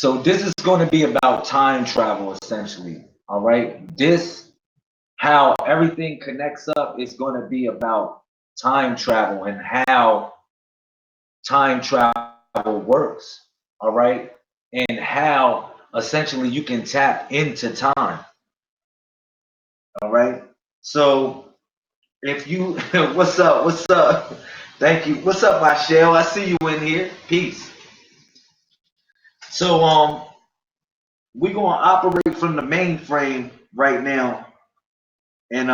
So this is going to be about time travel, essentially. All right. This, how everything connects up, is going to be about time travel and how time travel works. All right. And how essentially you can tap into time. All right. So if you, what's up? What's up? Thank you. What's up, Michelle? I see you in here. Peace. So we're gonna operate from the mainframe right now. And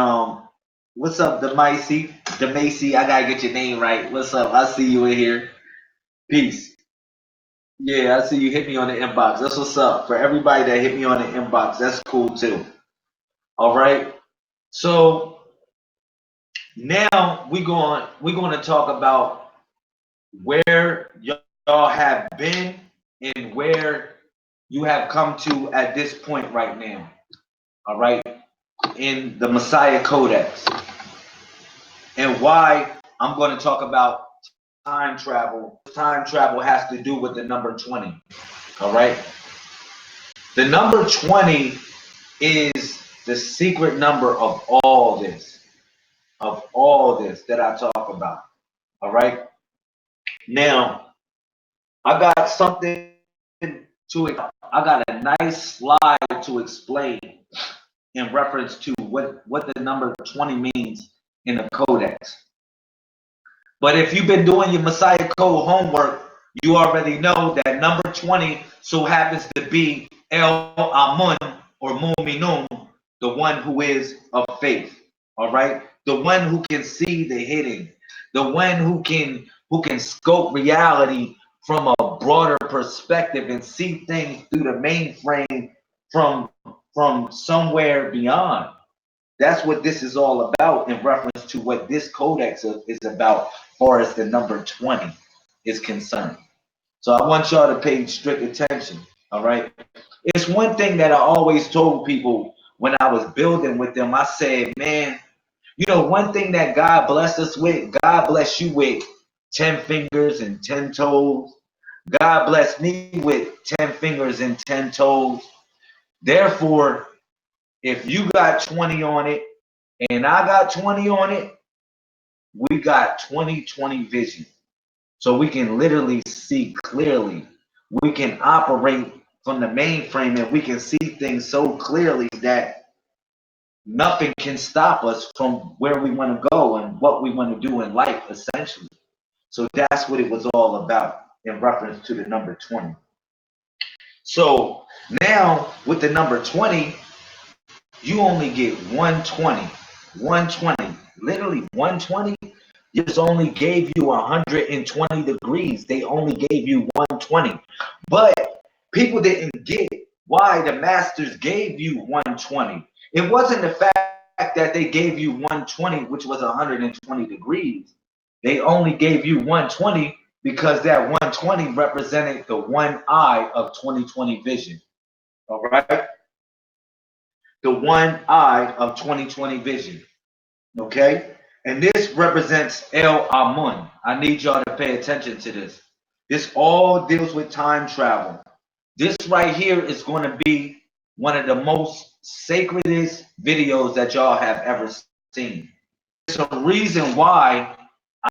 what's up, Demacy? Demacy, I gotta get your name right. What's up? I see you in here. Peace. Yeah, I see you hit me on the inbox. That's what's up. For everybody that hit me on the inbox, that's cool too. All right. So now we're going to talk about where y'all have been and where you have come to at this point right now. All right, in the Messiah Codex, and why I'm going to talk about time travel. Time travel has to do with the number 20. All right, the number 20 is the secret number of all this that I talk about. All right, now I got something I got a nice slide to explain in reference to what the number 20 means in the codex. But if you've been doing your Messiah Code homework, you already know that number 20 so happens to be El Amun, or Muminun, the one who is of faith. All right, the one who can see the hidden, the one who can scope reality from a broader perspective and see things through the mainframe from somewhere beyond. That's what this is all about in reference to what this codex is about, as far as the number 20 is concerned. So I want y'all to pay strict attention. All right. It's one thing that I always told people when I was building with them. I said, man, one thing that God blessed us with, God bless you with 10 fingers and 10 toes. God bless me with 10 fingers and 10 toes. Therefore, if you got 20 on it and I got 20 on it, we got 20/20 vision. So we can literally see clearly. We can operate from the mainframe and we can see things so clearly that nothing can stop us from where we want to go and what we want to do in life, essentially. So that's what it was all about in reference to the number 20. So now with the number 20, you only get 120. 120. Literally 120 just only gave you 120 degrees. They only gave you 120. But people didn't get why the masters gave you 120. It wasn't the fact that they gave you 120, which was 120 degrees. They only gave you 120 because that 120 represented the one eye of 20/20 vision. All right? The one eye of 20/20 vision. Okay? And this represents El Amun. I need y'all to pay attention to this. This all deals with time travel. This right here is going to be one of the most sacredest videos that y'all have ever seen. There's a reason why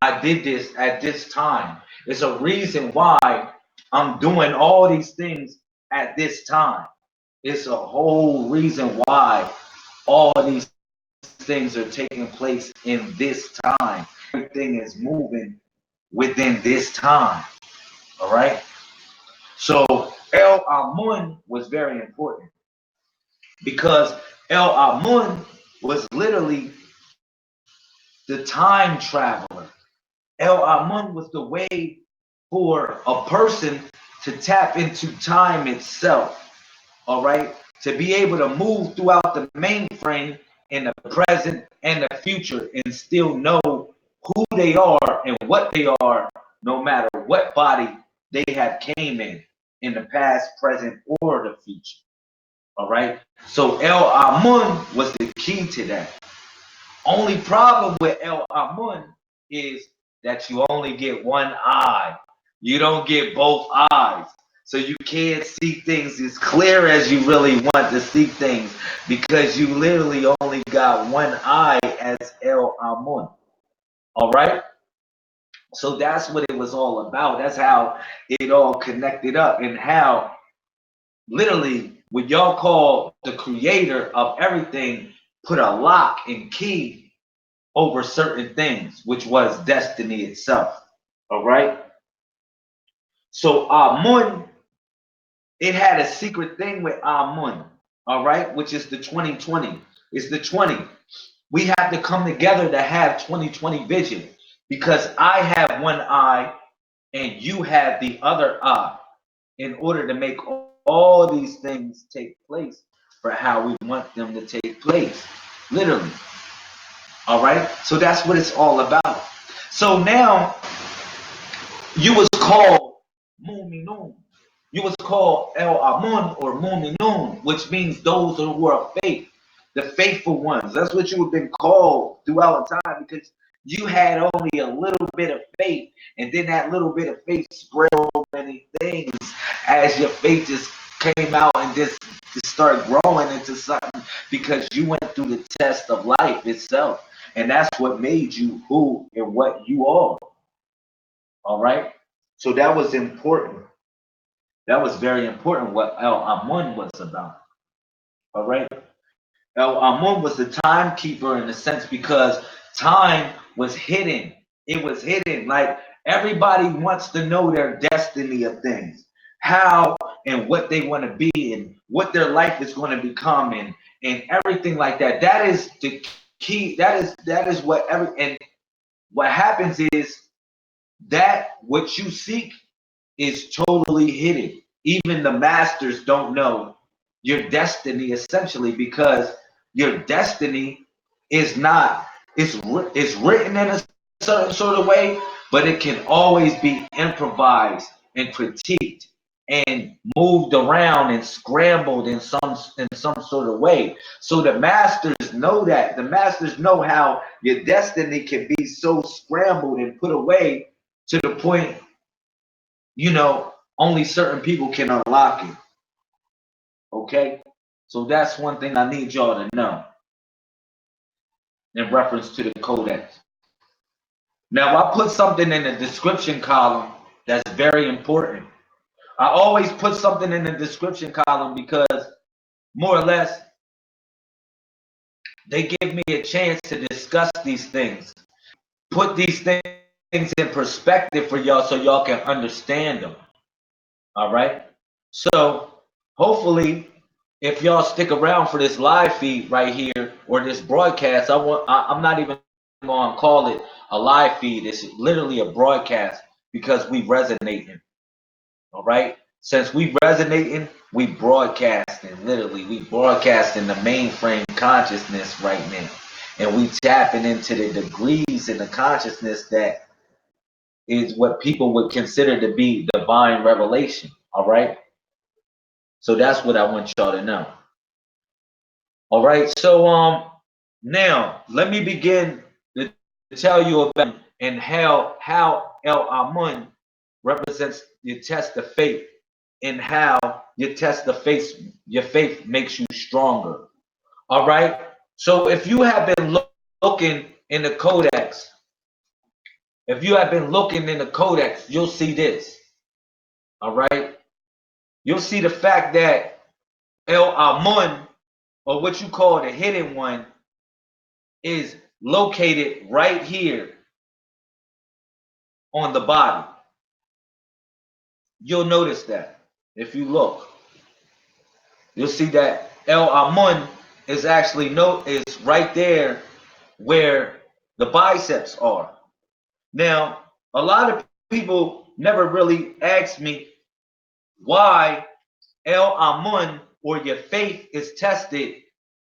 I did this at this time. There's a reason why I'm doing all these things at this time. It's a whole reason why all these things are taking place in this time. Everything is moving within this time. All right. So El Amun was very important because El Amun was literally the time traveler. El Amun was the way for a person to tap into time itself. All right. To be able to move throughout the mainframe in the present and the future and still know who they are and what they are, no matter what body they have came in the past, present, or the future. All right. So El Amun was the key to that. Only problem with El Amun is that you only get one eye. You don't get both eyes. So you can't see things as clear as you really want to see things because you literally only got one eye as El Amun. All right? So that's what it was all about. That's how it all connected up and how literally what y'all call the creator of everything put a lock and key over certain things, which was destiny itself. All right? So Amun, it had a secret thing with Amun, all right, which is the 2020. It's the 20. We have to come together to have 2020 vision because I have one eye and you have the other eye in order to make all these things take place for how we want them to take place. Literally. All right? So that's what it's all about. So now you was called Muminun. You was called El Amun or Muminun, which means those who are faith, the faithful ones. That's what you have been called throughout the time because you had only a little bit of faith, and then that little bit of faith spread so many things as your faith just came out and just started growing into something because you went through the test of life itself. And that's what made you who and what you are. All right. So that was important. That was very important what El Amun was about. All right. El Amun was the timekeeper in a sense because time was hidden. It was hidden. Like everybody wants to know their destiny of things, how and what they want to be and what their life is going to become and everything like that. That is the key. That is what and what happens is that what you seek is totally hidden. Even the masters don't know your destiny essentially because your destiny is not it's written in a certain sort of way, but it can always be improvised and critiqued and moved around and scrambled in some sort of way. So the masters know that. The masters know how your destiny can be so scrambled and put away to the point only certain people can unlock it. Okay? So that's one thing I need y'all to know in reference to the codex. Now, I put something in the description column that's very important. I always put something in the description column because more or less they give me a chance to discuss these things, put these things in perspective for y'all so y'all can understand them. All right? So hopefully, if y'all stick around for this live feed right here or this broadcast, I'm not even going to call it a live feed. It's literally a broadcast because we resonating. All right. Since we resonating, we broadcasting. Literally, we broadcasting the mainframe consciousness right now, and we tapping into the degrees in the consciousness that is what people would consider to be divine revelation. All right. So that's what I want y'all to know. All right. So now let me begin to tell you about and how El Amun represents your test of faith and how your test of faith, your faith makes you stronger. All right. So if you have been looking in the codex, you'll see this. All right. You'll see the fact that El Amun, or what you call the hidden one, is located right here on the body. You'll notice that if you look. You'll see that El Amun is actually is right there where the biceps are. Now, a lot of people never really asked me why El Amun or your faith is tested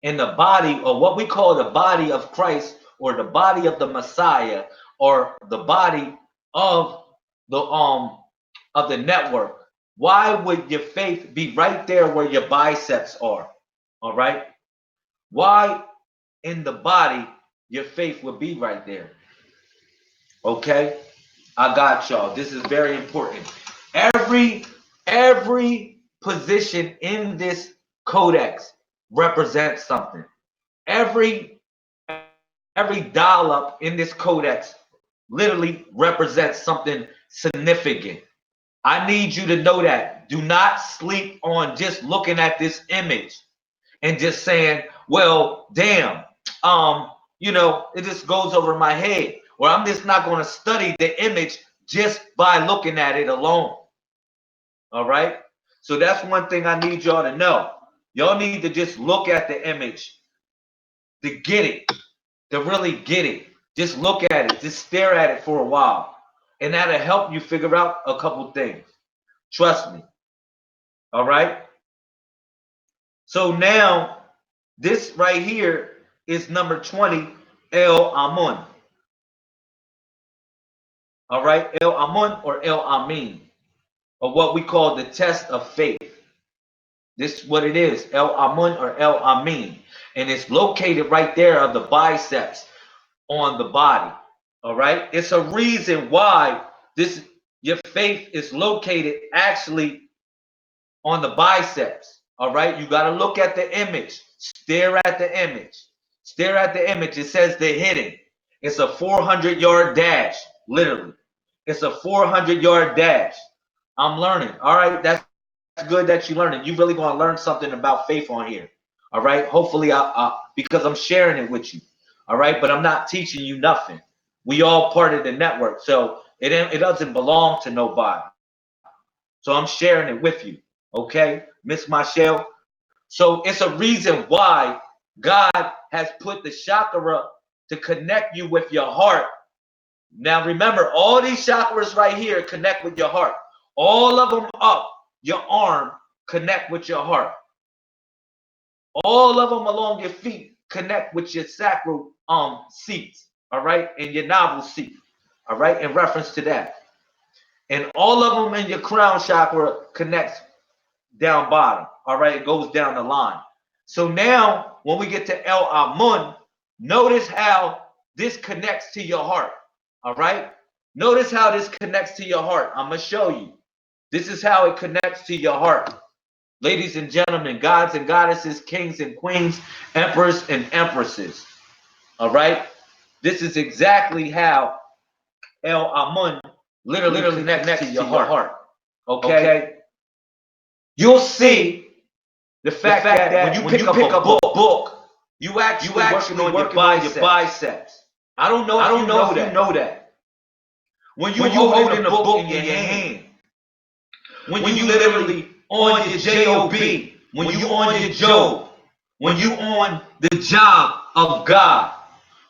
in the body, or what we call the body of Christ or the body of the Messiah or the body of the network. Why would your faith be right there where your biceps are? All right. Why in the body your faith would be right there? Okay. I got y'all. This is very important. Every Every position in this codex represents something. Every dollop in this codex literally represents something significant. I need you to know that. Do not sleep on just looking at this image and just saying, well, damn, it just goes over my head. Or I'm just not going to study the image just by looking at it alone. All right? So that's one thing I need y'all to know. Y'all need to just look at the image to get it, to really get it. Just look at it. Just stare at it for a while. And that'll help you figure out a couple things. Trust me. All right? So now, this right here is number 20, El Amun. All right? El Amun or El Amin, or what we call the test of faith. This is what it is, El Amun or El Amin. And it's located right there of the biceps on the body. All right? It's a reason why your faith is located actually on the biceps. All right? You got to look at the image. Stare at the image. Stare at the image. It says the hidden. It's a 400-yard dash, literally. It's a 400-yard dash. I'm learning. All right? That's good that you're learning. You really going to learn something about faith on here. All right? Hopefully, because I'm sharing it with you. All right? But I'm not teaching you nothing. We all part of the network. So it doesn't belong to nobody. So I'm sharing it with you. Okay? Miss Michelle? So it's a reason why God has put the chakra to connect you with your heart. Now remember, all these chakras right here connect with your heart. All of them up your arm connect with your heart. All of them along your feet connect with your sacral seats, all right, and your navel seat, all right, in reference to that. And all of them in your crown chakra connects down bottom, all right, it goes down the line. So now, when we get to El Amun, notice how this connects to your heart, all right? Notice how this connects to your heart. I'm going to show you. This is how it connects to your heart. Ladies and gentlemen, gods and goddesses, kings and queens, emperors and empresses. All right? This is exactly how El Amun literally connects to your heart. Okay? You'll see the fact that when you pick up a book, you actually working on your biceps. I don't know if you know that. When you holding a book in your hand, when you literally on your job, when you on your job, when you on the job of God,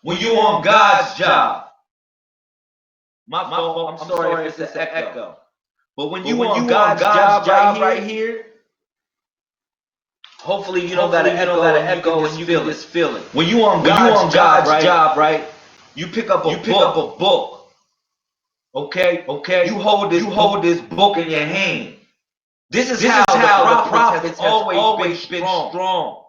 when you on God's job. My fault, I'm sorry if it's an echo. But when you on God's job right here, hopefully you don't got an echo and you can just feel it. When you on God's job, right? You pick up a book. Okay? You hold this book in your hand. This is how the prophets has always been strong.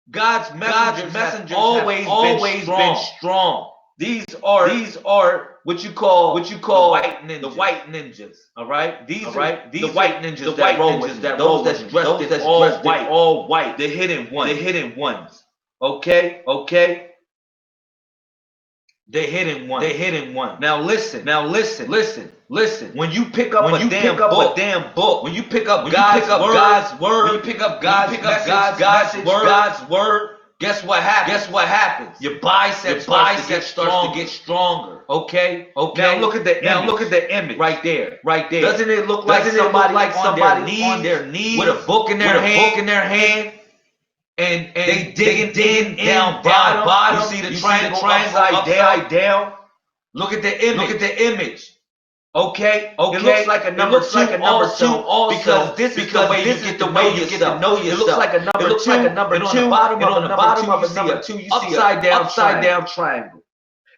God's messengers have always been strong. These are what you call the white ninjas. All right, these are the white ninjas that roll with those that's dressed in all white. The hidden ones. Okay. The hidden one. Now listen. When you pick up a damn book, when you pick up God's word, when you pick up God's word, guess what happens? Your biceps starts to get stronger. Okay. Now look at the image right there. Doesn't it look like somebody on their knees with a book in their hand? And they digging down bottom. You see the triangle upside down. Look at the image. Okay. It looks like a number two also because this is the way you get to know yourself. It looks like a number two. And on the bottom of a number two, you see an upside down triangle.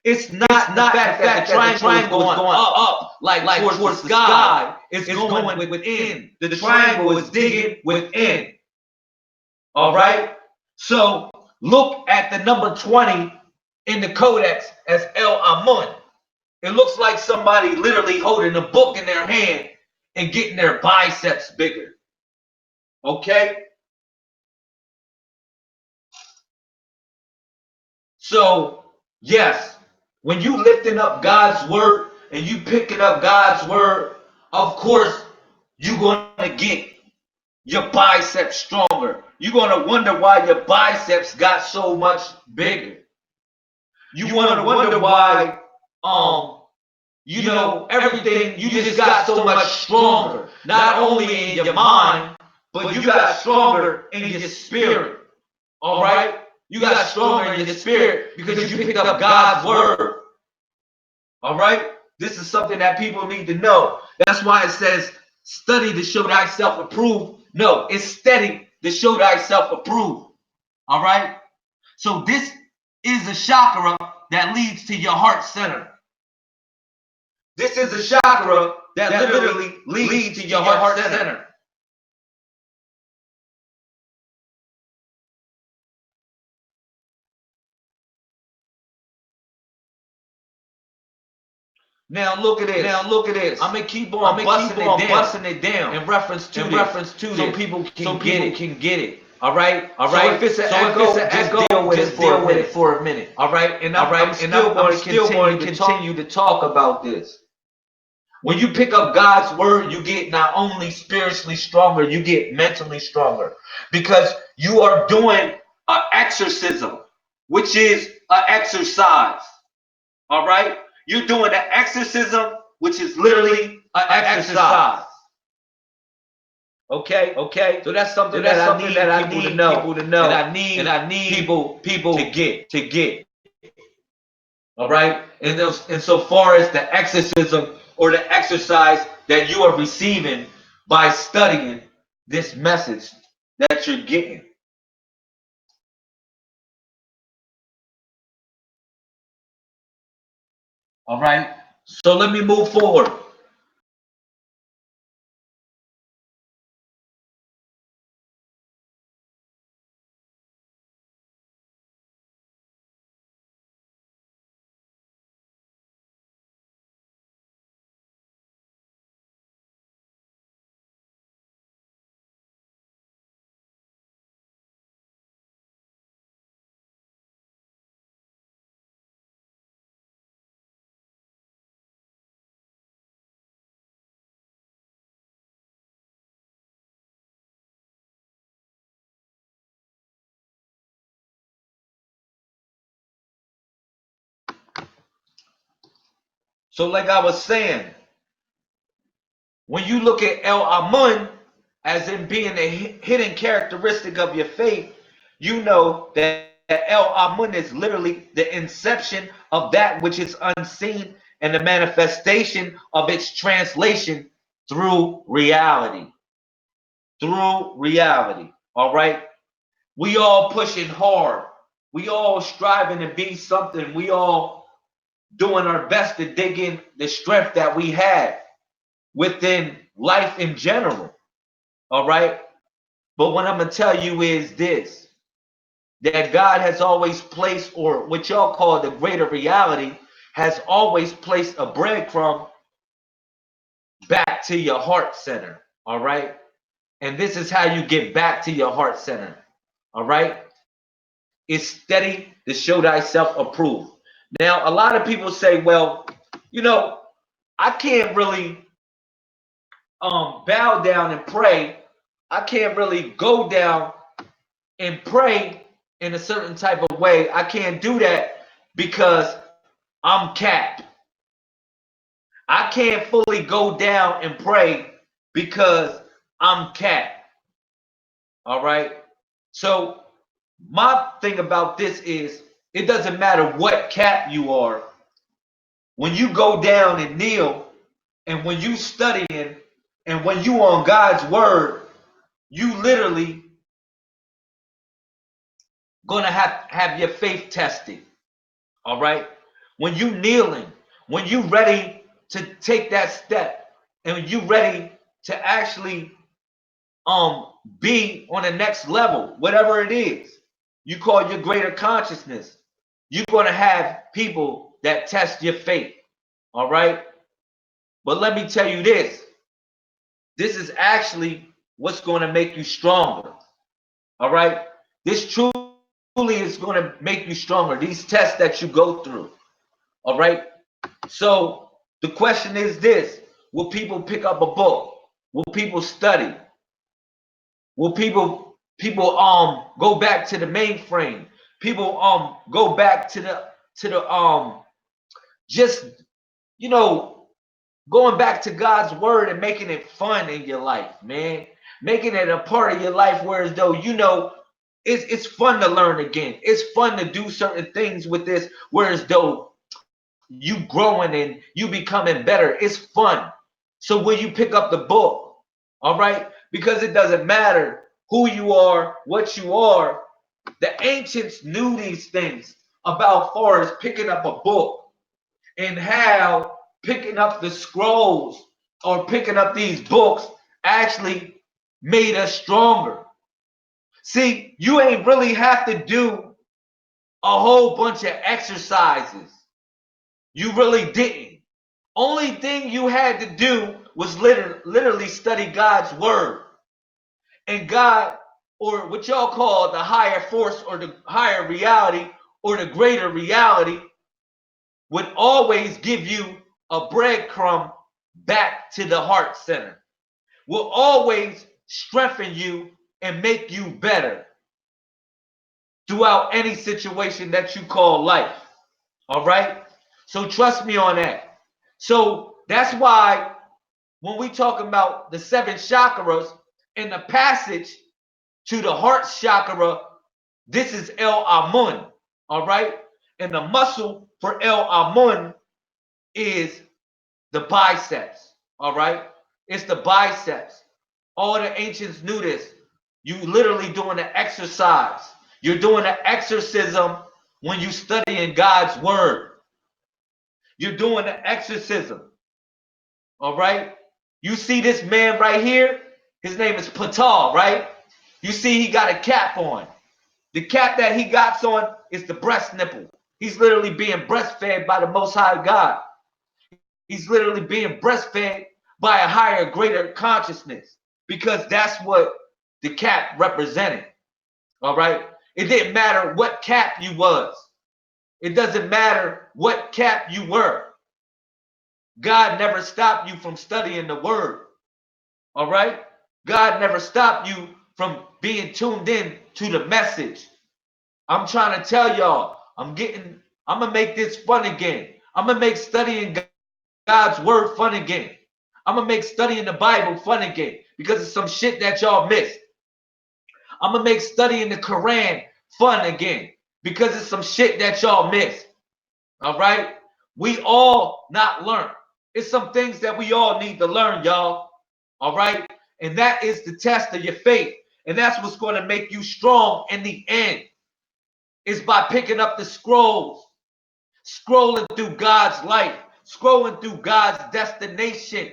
It's not the fact that the triangle is going up like towards the sky. It's going within. The triangle is digging within. All right. So look at the number 20 in the codex as El Amun. It looks like somebody literally holding a book in their hand and getting their biceps bigger. Okay? So, yes, when you lifting up God's word and you picking up God's word, of course, you're going to get your biceps stronger. You're going to wonder why your biceps got so much bigger. You want to wonder why, everything, you just got so much stronger. Not only in your mind, but you got stronger in your spirit. All right? You got stronger in your spirit because you picked up God's word. All right? This is something that people need to know. That's why it says, study to show thyself approved. No, it's steady to show thyself approved. All right? So this is a chakra that leads to your heart center. This is a chakra that literally leads to your heart center. Now look at this. I'm gonna keep on busting it down in reference to this, so people can get it. All right. So if it's an echo, just deal with it for a minute. All right. And I'm still going to continue to talk about this. When you pick up God's word, you get not only spiritually stronger, you get mentally stronger, because you are doing an exorcism, which is an exercise. All right? You're doing an exorcism, which is literally an exercise. Okay? So that's something that I need people to know. And I need people to get. All right? And so far as the exorcism or the exercise that you are receiving by studying this message that you're getting. All right? So let me move forward. So like I was saying, when you look at El Amun as in being a hidden characteristic of your faith, you know that El Amun is literally the inception of that which is unseen and the manifestation of its translation through reality. Through reality. All right? We all pushing hard. We all striving to be something. We all doing our best to dig in the strength that we have within life in general. All right. But what I'm going to tell you is this, that God has always placed, or what y'all call the greater reality, has always placed a breadcrumb back to your heart center. All right. And this is how you get back to your heart center. All right. It's steady to show thyself approved. Now, a lot of people say, well, I can't really bow down and pray. I can't really go down and pray in a certain type of way. I can't do that because I'm capped. I can't fully go down and pray because I'm capped. All right. So my thing about this is, it doesn't matter what cap you are. When you go down and kneel, and when you studying, and when you on God's word, you literally gonna have your faith tested. All right. When you kneeling, when you ready to take that step, and when you ready to actually be on the next level, whatever it is you call your greater consciousness, you're gonna have people that test your faith. All right. But let me tell you this, This is actually what's going to make you stronger. All right? This truly is going to make you stronger. These tests that you go through. All right? So the question is this: will people pick up a book? Will people study? Will people go back to the mainframe? People go back to the just going back to God's word and making it fun in your life, man. Making it a part of your life, whereas though it's fun to learn again. It's fun to do certain things with this, whereas though you growing and you becoming better. It's fun. So when you pick up the book, all right, because it doesn't matter who you are, what you are. The ancients knew these things about far as picking up a book and how picking up the scrolls or picking up these books actually made us stronger. See, you ain't really have to do a whole bunch of exercises. You really didn't. Only thing you had to do was literally study God's word. And God, or what y'all call the higher force or the higher reality or the greater reality, would always give you a breadcrumb back to the heart center. Will always strengthen you and make you better throughout any situation that you call life. All right? So trust me on that. So that's why when we talk about the 7 chakras in the passage to the heart chakra, this is El Amun. All right? And the muscle for El Amun is the biceps. All right? It's the biceps. All the ancients knew this. You literally doing the exercise. You're doing the exorcism when you studying God's word. You're doing the exorcism. All right? You see this man right here? His name is Patal, right? You see he got a cap on. The cap that he got on is the breast nipple. He's literally being breastfed by the Most High God. He's literally being breastfed by a higher, greater consciousness, because that's what the cap represented. All right? It didn't matter what cap you was. It doesn't matter what cap you were. God never stopped you from studying the word. All right? God never stopped you from being tuned in to the message. I'm trying to tell y'all, I'm going to make this fun again. I'm going to make studying God's word fun again. I'm going to make studying the Bible fun again because it's some shit that y'all missed. I'm going to make studying the Quran fun again because it's some shit that y'all missed. All right? We all not learn. It's some things that we all need to learn, y'all. All right? And that is the test of your faith. And that's what's going to make you strong in the end. Is by picking up the scrolls, scrolling through God's life, scrolling through God's destination.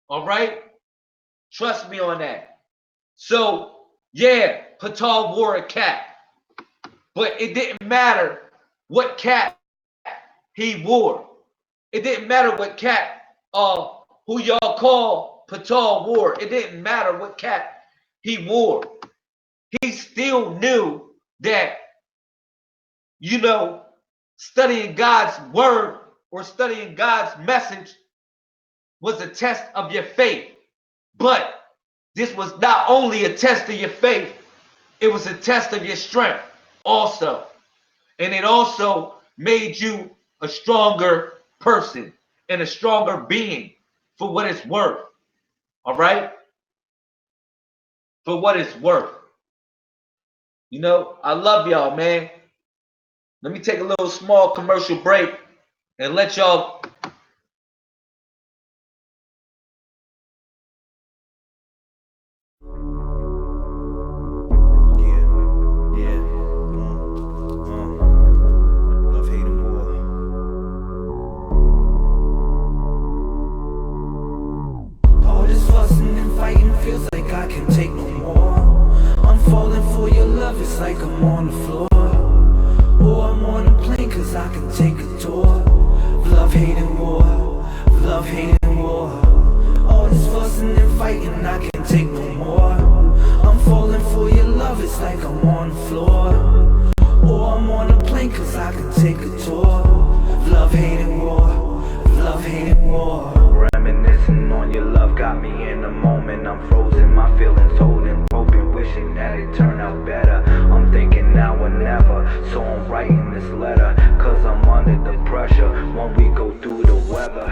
All right? Trust me on that. So, yeah, Patal wore a cap. But it didn't matter what cap he wore. It didn't matter what cap who y'all call Patal wore. It didn't matter what cap he wore. He still knew that, studying God's word or studying God's message was a test of your faith. But this was not only a test of your faith, it was a test of your strength also. And it also made you a stronger person and a stronger being for what it's worth. All right? For what it's worth. I love y'all, man. Let me take a little small commercial break and let y'all. Love, hate, and war. All this fussing and fighting feels like I can take no more. I'm falling for your love, it's like I'm on the floor. Or I'm on a plane cause I can take a tour. Love, hate, and war. Love, hate, and war. All this fussing and and fighting, I can't take no more. I'm falling for your love, it's like I'm on the floor. Or I'm on a plane cause I can take a tour. Love, hate, and war. Love, hate, and war. Reminiscing on your love got me in the moment. I'm frozen, my feelings holding, hoping, wishing that it turned out better. I'm thinking now or never, so I'm writing this letter. Cause I'm under the pressure when we go through the weather.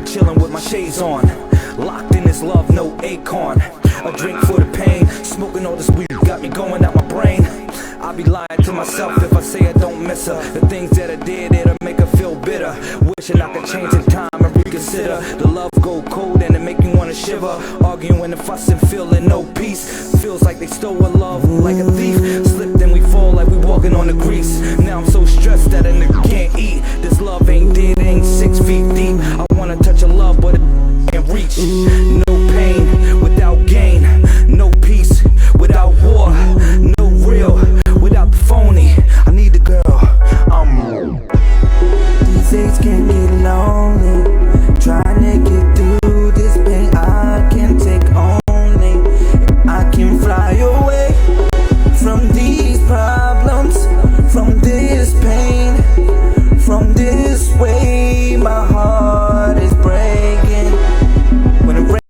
Chilling with my shades on, locked in this love, no acorn. A drink for the pain, smoking all this weed got me going out my brain. I be lying to myself if I say I don't miss her. The things that I did, it'll make her feel bitter. Wishing I could change in time and reconsider. The love go cold and it make me wanna shiver. Arguing and fussing, feeling no peace. Feels like they stole a love like a thief. Slipped and we fall like we walking on the grease. Now I'm so stressed that a nigga can't eat. This love ain't dead, ain't 6 feet deep. I wanna touch a love but it can't reach. No pain without gain. No peace without war. No real without the phony. I need the girl. These days can get lonely. Trying to get through this pain I can take only. I can fly away from these problems, from this pain, from this way. My heart is breaking when it rains.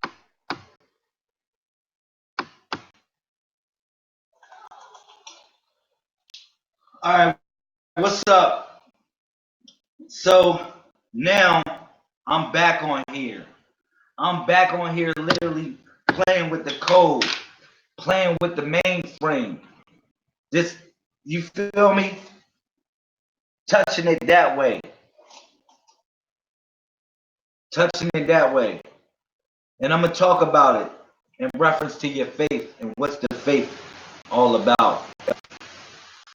All right, what's up? So now I'm back on here. I'm back on here literally playing with the code, playing with the mainframe. Just, you feel me? Touching it that way. Touching it that way. And I'm going to talk about it in reference to your faith and what's the faith all about.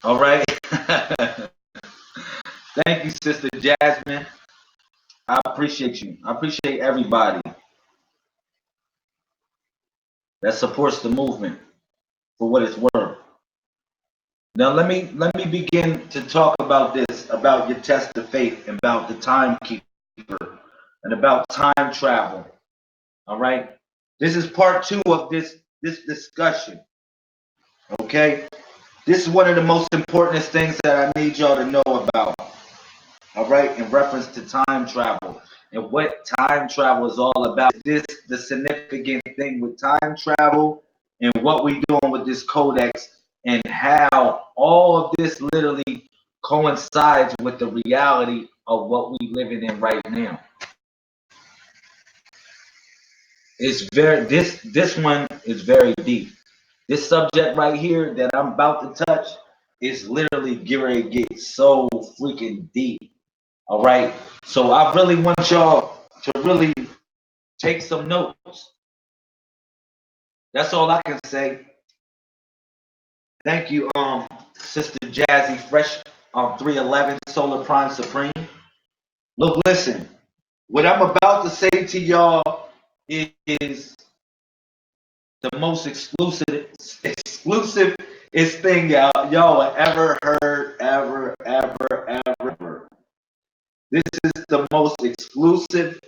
All right? Thank you, Sister Jasmine. I appreciate you. I appreciate everybody that supports the movement for what it's worth. Now let me begin to talk about this, about your test of faith, and about the timekeeper, and about time travel. All right? This is part 2 of this discussion. Okay? This is one of the most important things that I need y'all to know about. All right, in reference to time travel and what time travel is all about. This the significant thing with time travel and what we doing with this codex and how all of this literally coincides with the reality of what we living in right now. It's very this one is very deep. This subject right here that I'm about to touch is literally getting to get so freaking deep. All right. So I really want y'all to really take some notes. That's all I can say. Thank you, Sister Jazzy Fresh, 311 Solar Prime Supreme. Look, listen. What I'm about to say to y'all is the most exclusive thing y'all ever heard, ever. This is the most exclusive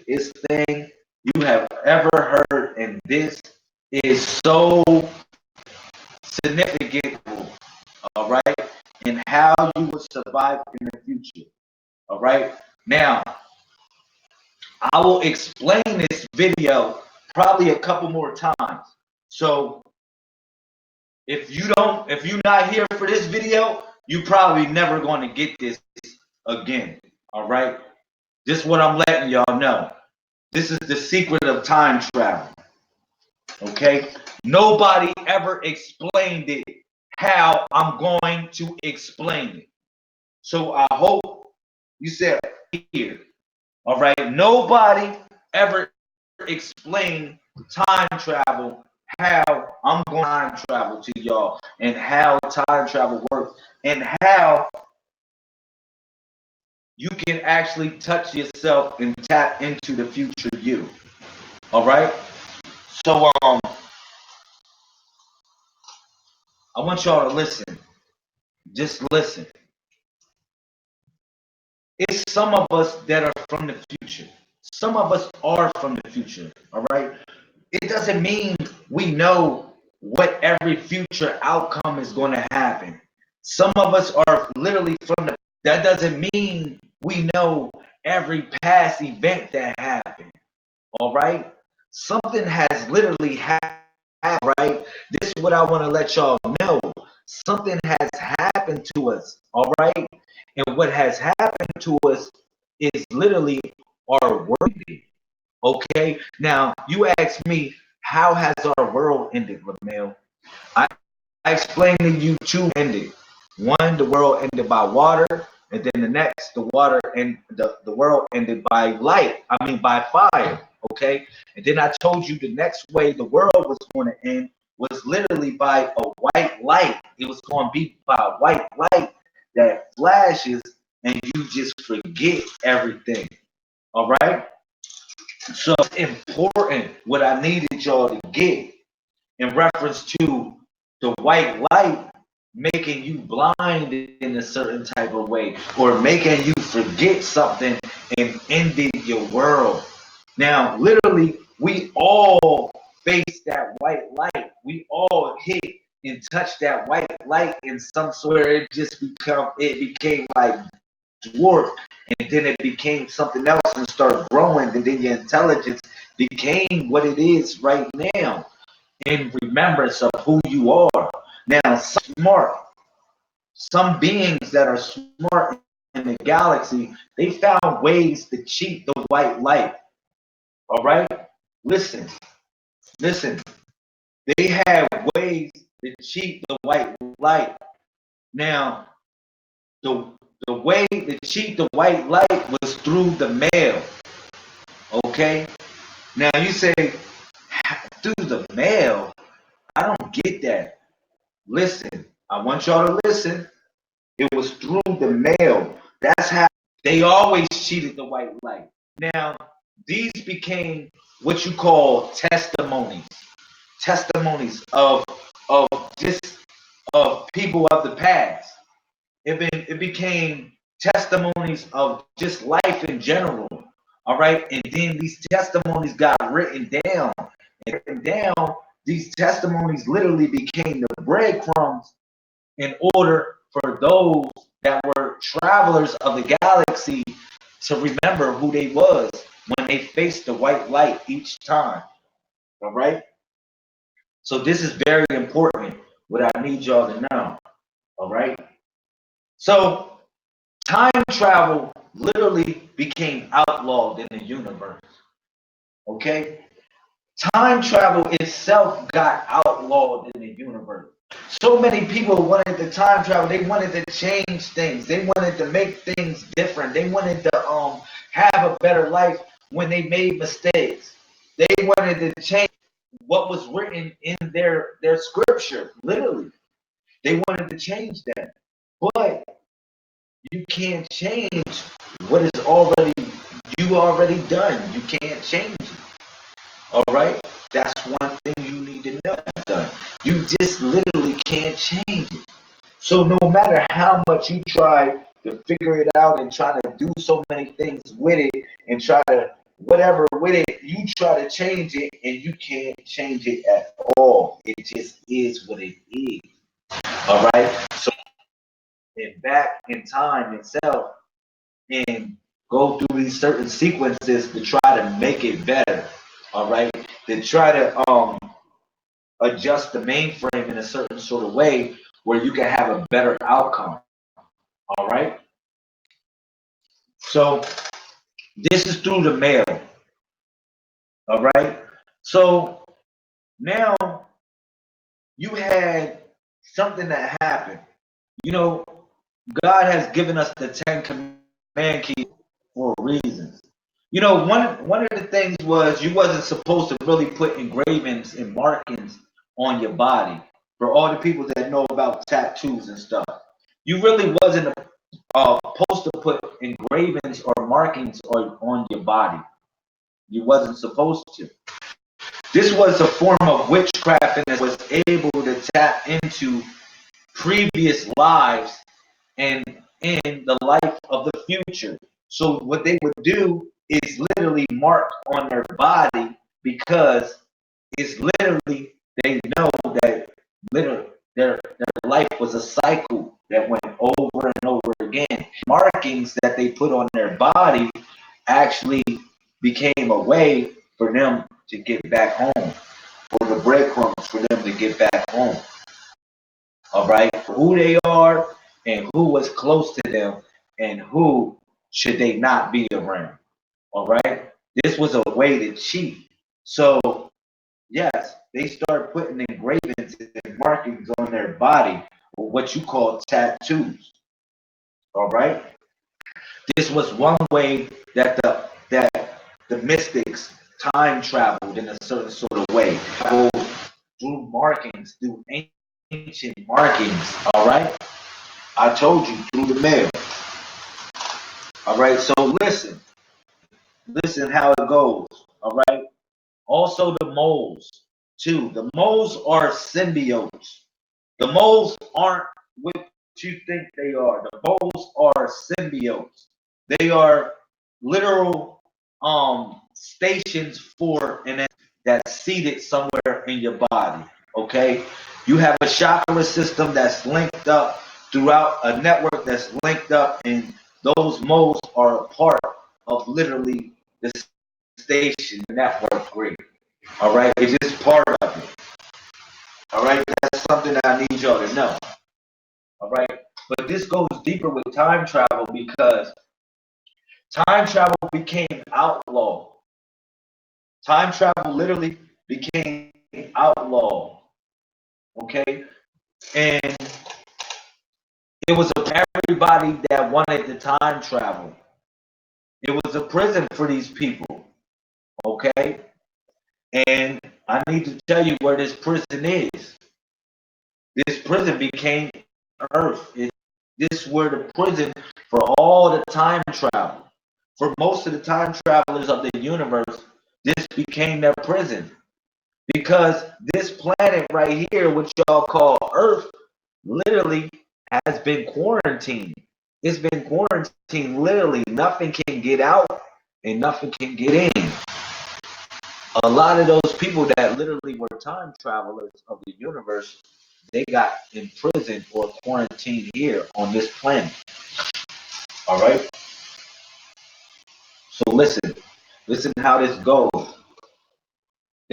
thing you have ever heard, and this is so significant, all right, and how you will survive in the future, all right. Now, I will explain this video probably a couple more times. So If you're not here for this video, you probably never going to get this again. All right. This is what I'm letting y'all know. This is the secret of time travel. Okay. Nobody ever explained it how I'm going to explain it. So I hope you said here. All right. Nobody ever explained time travel, how I'm going to time travel to y'all, and how time travel works, and how you can actually touch yourself and tap into the future you. All right. So I want y'all to listen. Just listen. It's some of us that are from the future. Some of us are from the future. All right. It doesn't mean we know what every future outcome is going to happen. Some of us are literally from the. That doesn't mean we know every past event that happened. All right. Something has literally happened. Right. This is what I want to let y'all know. Something has happened to us. All right. And what has happened to us is literally our world. Okay. Now you ask me, how has our world ended, Ramel? I explained to you two ended. One, the world ended by water, and then the next, the water and the world ended by light. I mean by fire. Okay. And then I told you the next way the world was going to end was literally by a white light. It was going to be by a white light that flashes and you just forget everything. All right. So it's important what I needed y'all to get in reference to the white light making you blind in a certain type of way or making you forget something and ending your world. Now, literally, we all face that white light. We all hit and touch that white light in some sort. It became like dwarf, and then it became something else and started growing, and then your intelligence became what it is right now in remembrance of who you are. Now, some beings that are smart in the galaxy, they found ways to cheat the white light. All right? Listen, listen. They have ways to cheat the white light. Now, the the way to cheat the white light was through the mail. Okay? Now you say through the mail. I don't get that. Listen, I want y'all to listen. It was through the mail. That's how they always cheated the white light. Now, these became what you call testimonies. Testimonies of just of people of the past. It became testimonies of just life in general. All right. And then these testimonies got written down. And written down, these testimonies literally became the breadcrumbs in order for those that were travelers of the galaxy to remember who they was when they faced the white light each time. All right. So this is very important. What I need y'all to know. All right. So time travel literally became outlawed in the universe. Okay. Time travel itself got outlawed in the universe. So many people wanted to time travel. They wanted to change things. They wanted to make things different. They wanted to have a better life when they made mistakes. They wanted to change what was written in their scripture. Literally, they wanted to change that. But you can't change what is already you already done. You can't change it. All right, that's one thing you need to know. Done. You just literally can't change it. So no matter how much you try to figure it out and try to do so many things with it and try to whatever with it, you try to change it and you can't change it at all. It just is what it is. All right. So and back in time itself and go through these certain sequences to try to make it better. All right. To try to adjust the mainframe in a certain sort of way where you can have a better outcome. All right. So this is through the mail. All right. So now you had something that happened. You know, God has given us the 10 command keys for a reason. You know, one of the things was you wasn't supposed to really put engravings and markings on your body. For all the people that know about tattoos and stuff, you really wasn't supposed to put engravings or markings on your body. You wasn't supposed to. This was a form of witchcraft and it was able to tap into previous lives and in the life of the future. So what they would do is literally mark on their body because it's literally they know that literally their life was a cycle that went over and over again. Markings that they put on their body actually became a way for them to get back home, or the breadcrumbs for them to get back home. All right, who they are and who was close to them and who should they not be around. All right, this was a way to cheat. So yes, they start putting engravings and markings on their body, or what you call tattoos. All right, this was one way that the mystics time traveled in a certain sort of way, through markings, through ancient markings. All right, I told you through the mail. All right, so listen how it goes. All right, also the moles too. The moles are symbiotes. The moles aren't what you think they are. The moles are symbiotes. They are literal stations for an that's seated somewhere in your body. Okay, you have a chakra system that's linked up throughout a network that's linked up, and those moles are a part of literally the station network grid. All right, it's just part of it. All right, that's something I need y'all to know. All right, but this goes deeper with time travel because time travel became outlawed. Time travel literally became outlawed. Okay, and it was a everybody that wanted to time travel. It was a prison for these people. Okay, and I need to tell you where this prison is. This prison became Earth. This were the prison for all the time travel. For most of the time travelers of the universe, this became their prison. Because this planet right here, which y'all call Earth, literally has been quarantined. It's been quarantined literally. Nothing can get out and nothing can get in. A lot of those people that literally were time travelers of the universe, they got imprisoned or quarantined here on this planet. All right. So listen how this goes.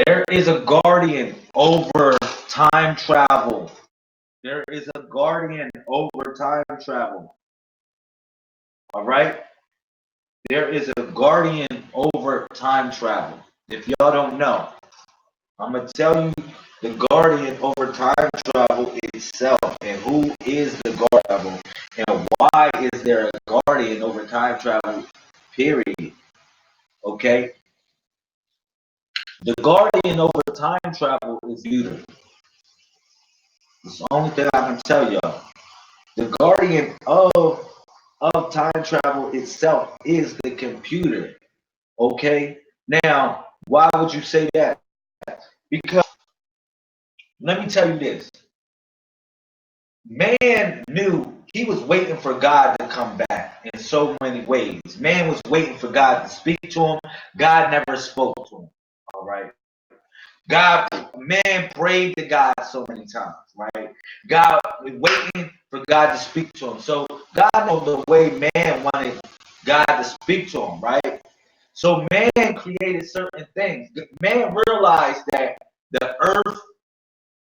There is a guardian over time travel. There is a guardian over time travel. All right. There is a guardian over time travel. If y'all don't know, I'm gonna tell you the guardian over time travel itself and who is the guardian and why is there a guardian over time travel. Period. Okay. The guardian over time travel is beautiful. It's the only thing I can tell y'all. The guardian of time travel itself is the computer. Okay? Now, why would you say that? Because let me tell you this. Man knew he was waiting for God to come back in so many ways. Man was waiting for God to speak to him. God never spoke to him. All right. Man prayed to God so many times, right? God was waiting for God to speak to him. So God knows the way man wanted God to speak to him, right? So man created certain things. Man realized that the earth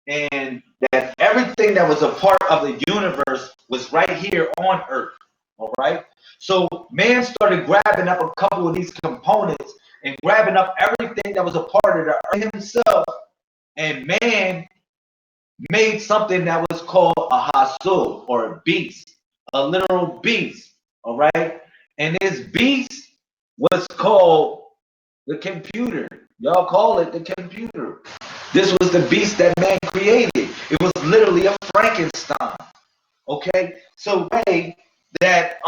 and that everything that was a part of the universe was right here on Earth. All right. So man started grabbing up a couple of these components and grabbing up everything that was a part of the Earth himself, and man made something that was called a hasul, or a beast, a literal beast. All right. And this beast was called the computer. Y'all call it the computer. This was the beast that man created. It was literally a Frankenstein. Okay, so way that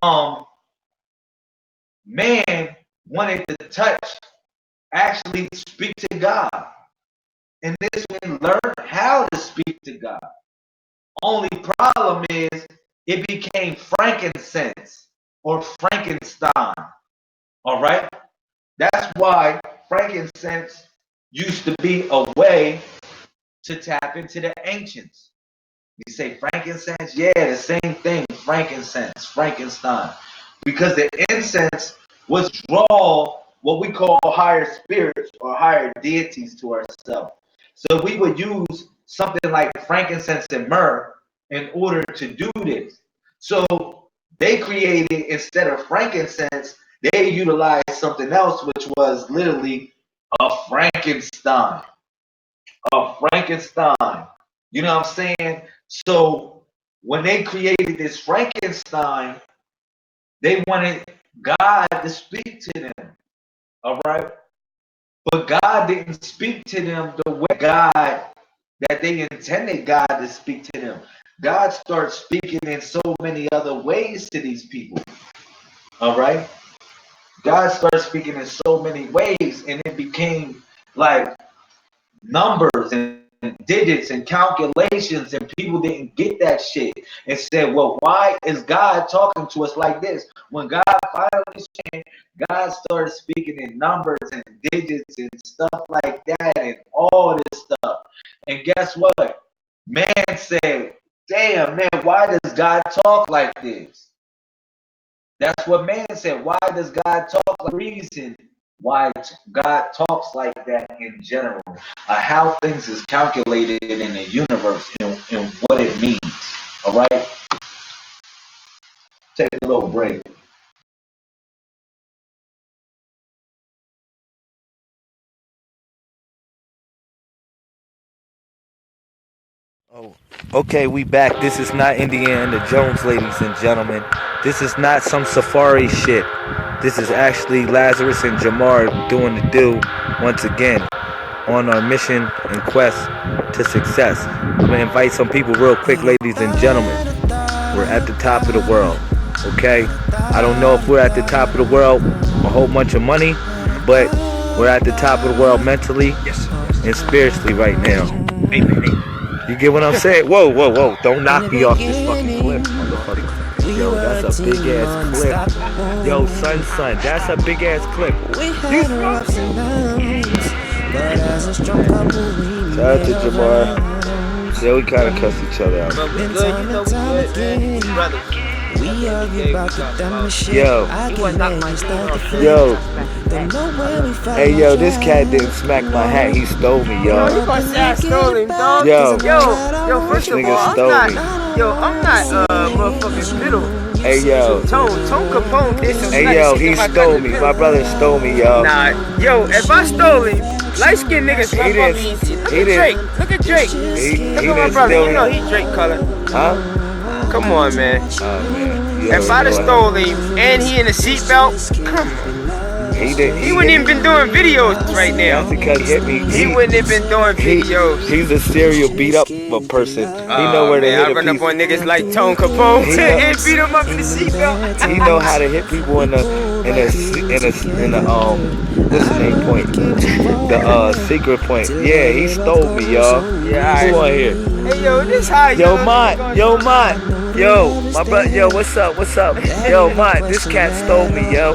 man wanted to touch, actually speak to God, and this man learned how to speak to God. Only problem is it became frankincense or Frankenstein. All right, that's why frankincense used to be a way to tap into the ancients. You say frankincense, yeah, the same thing, frankincense, Frankenstein. Because the incense was draw what we call higher spirits or higher deities to ourselves. So we would use something like frankincense and myrrh in order to do this. So they created, instead of frankincense, they utilized something else, which was literally a Frankenstein. A Frankenstein. You know what I'm saying? So when they created this Frankenstein, they wanted God to speak to them. All right. But God didn't speak to them the way God that they intended God to speak to them. God started speaking in so many other ways to these people. All right. God started speaking in so many ways, and it became like numbers and digits and calculations, and people didn't get that shit and said, well, why is God talking to us like this? When God finally changed, God started speaking in numbers and digits and stuff like that and all this stuff. And guess what? Man said, damn, man, why does God talk like this? That's what man said. Why does God talk like reason? Why God talks like that in general, how things is calculated in the universe and what it means. All right, take a little break. Oh, okay, we back. This is not Indiana Jones, ladies and gentlemen. This is not some safari shit. This is actually Lazarus and Jamar doing the do once again on our mission and quest to success. I'm gonna invite some people real quick, ladies and gentlemen. We're at the top of the world, okay? I don't know if we're at the top of the world a whole bunch of money, but we're at the top of the world mentally and spiritually right now. You get what I'm saying? Whoa, whoa, whoa. Don't knock me off this fucking cliff, motherfucker. Yo, that's a big ass cliff. Yo, son, that's a big ass cliff. Shout out to Jamar. Yeah, we kind of cussed each other out. But we good, you know we good, man. Brother. Yo, hey yo, this cat didn't smack my hat, he stole me, yo. You gonna say I stole him, dog? Yo, First of all, I'm not motherfucking middle. Hey yo, Tone Capone did some. Hey yo, he stole me. My brother stole me, yo. Nah, yo, if I stole him, light skinned niggas pop up easy. Look at Drake. Look at my brother. You know he Drake color. Huh? Come on, man. Oh man. If I'd have stole him and he in a seatbelt, come on. He wouldn't even been doing videos right now. That's because he wouldn't have been doing videos. He's a serial beat up person. He know where to hit I run up on niggas like Tone Capone and beat him up in the seatbelt. He know how to hit people in the what's the name point? The secret point. Yeah, he stole me, y'all. Yeah, who on here? Hey yo, this how Yo, Mont. Yo, my brother. Yo, what's up? Yo, Mont, this cat stole me, yo.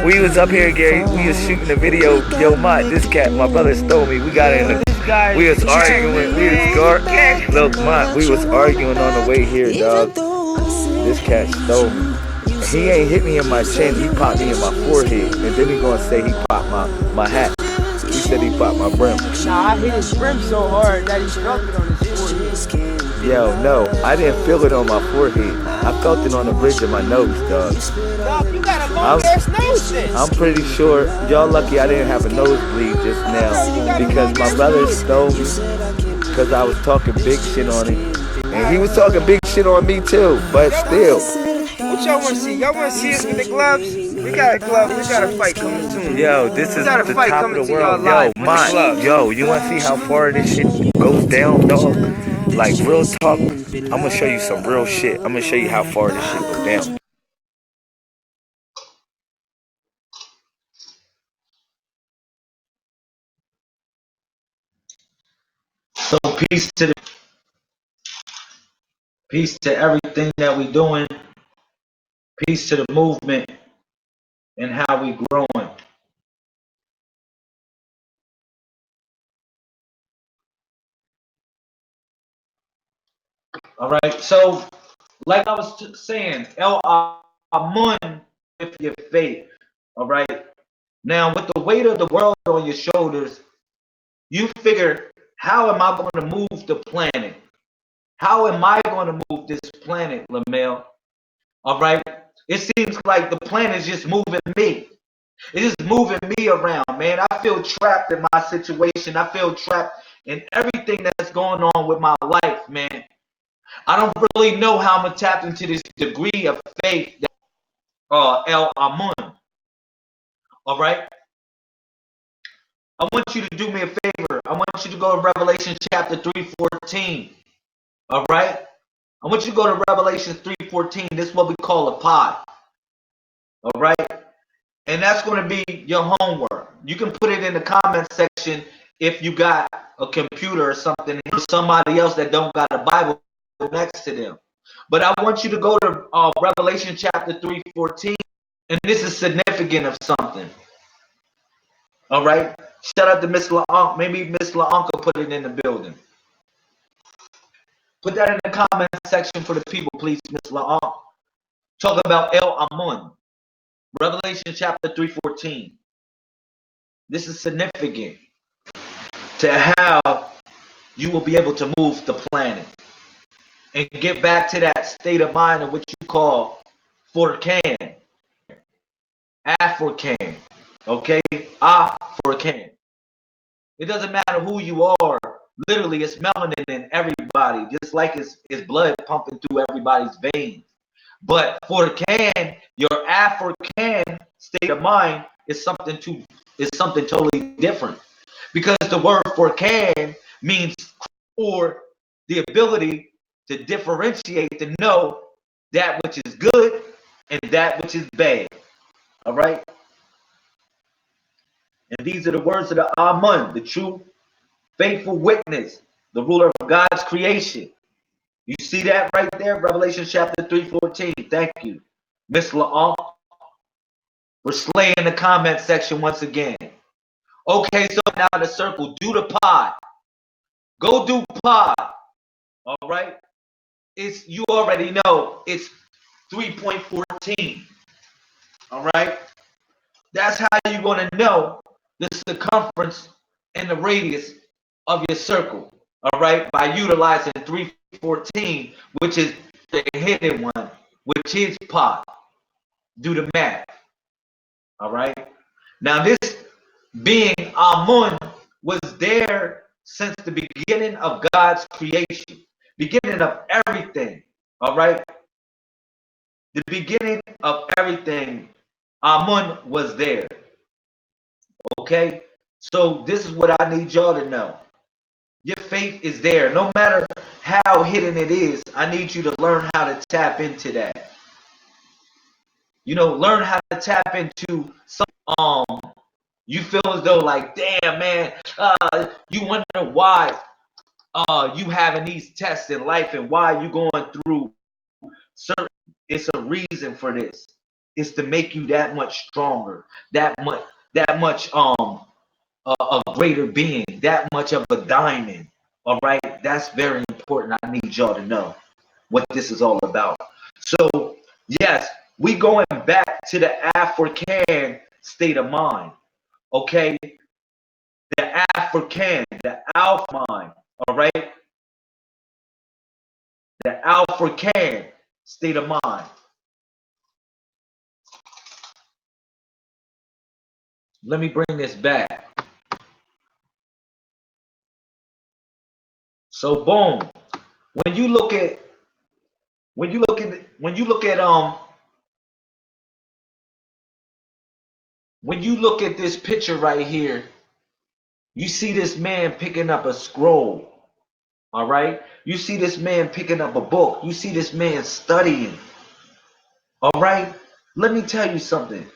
We was up here, Gary. We was shooting a video. Yo, Mont, this cat, my brother stole me. We got in we was arguing. Look, Mont, we was arguing on the way here, dog. This cat stole me. He ain't hit me in my chin. He popped me in my forehead, and then he gonna say he popped my hat. He said he popped my brim. Nah, I hit his brim so hard that he felt it on his Yo, no, I didn't feel it on my forehead. I felt it on the bridge of my nose, dog. Dog, you got a long ass nose then. I'm pretty sure y'all lucky I didn't have a nosebleed just now because my brother stole me because I was talking big shit on him. And he was talking big shit on me too, but still. What y'all want to see? Y'all want to see us with the gloves? We got a glove. We got a fight coming soon. Yo, this is got a the fight top coming of the to y'all world. Yo, live with the gloves. yo, you want to see how far this shit goes down, dog? Like, real talk, I'm going to show you some real shit. I'm going to show you how far this shit goes down. So peace to everything that we doing. Peace to the movement and how we growing. All right. So, like I was saying, El Amun with your faith. All right. Now, with the weight of the world on your shoulders, you figure, how am I going to move the planet? How am I going to move this planet, Lamel? All right. It seems like the planet is just moving me. It's just moving me around, man. I feel trapped in my situation. I feel trapped in everything that's going on with my life, man. I don't really know how I'm gonna tap into this degree of faith that El Amun. All right. I want you to do me a favor. I want you to go to Revelation chapter 3:14. All right. I want you to go to Revelation 3:14. This is what we call a pod. All right. And that's going to be your homework. You can put it in the comment section if you got a computer or something, or somebody else that don't got a Bible next to them. But I want you to go to Revelation chapter 3:14, and this is significant of something. All right? Shout out to Miss LaUnc. Maybe Miss LaUnc will put it in the building. Put that in the comment section for the people, please, Miss LaUnc. Talk about El Amun. Revelation chapter 3:14. This is significant to how you will be able to move the planet and get back to that state of mind of what you call Forcan, African, okay? African. It doesn't matter who you are. Literally, it's melanin in everybody, just like it's blood pumping through everybody's veins. But Forcan, your African state of mind is something totally different. Because the word Forcan means, or the ability to differentiate, to know that which is good and that which is bad. All right? And these are the words of the Amun, the true faithful witness, the ruler of God's creation. You see that right there? Revelation chapter 3:14. Thank you, Miss LaUnc. We're slaying the comment section once again. Okay, so now the circle. Do the pod. Go do pod. All right? It's, you already know, it's 3.14. All right? That's how you're going to know the circumference and the radius of your circle. All right? By utilizing 314, which is the hidden one, which is pi. Do the math. All right? Now, this being Amun was there since the beginning of God's creation, beginning of everything. All right? The beginning of everything, Amun was there. Okay? So this is what I need y'all to know. Your faith is there. No matter how hidden it is, I need you to learn how to tap into that. You know, learn how to tap into some you feel as though like, damn man, you wonder why you having these tests in life and why you going through certain, it's a reason for this. It's to make you that much stronger, that much a greater being, that much of a diamond. All right, that's very important. I need y'all to know what this is all about. So yes, we going back to the African state of mind. Okay, the African, the Alpha mind. All right, the African state of mind. Let me bring this back. So boom. When you look at when you look at when you look at when you look at this picture right here, you see this man picking up a scroll. All right? You see this man picking up a book. You see this man studying. All right? Let me tell you something.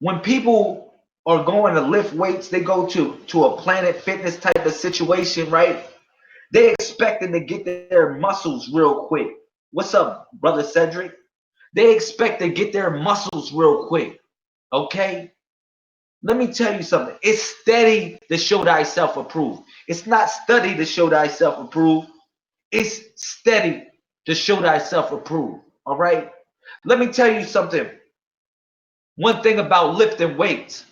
When people are going to lift weights, they go to a Planet Fitness type of situation, right? They expecting to get their muscles real quick. What's up, brother Cedric? They expect to get their muscles real quick. Okay? Let me tell you something. It's steady to show thyself approved. It's not study to show thyself approved. It's steady to show thyself approved. All right? Let me tell you something. One thing about lifting weights.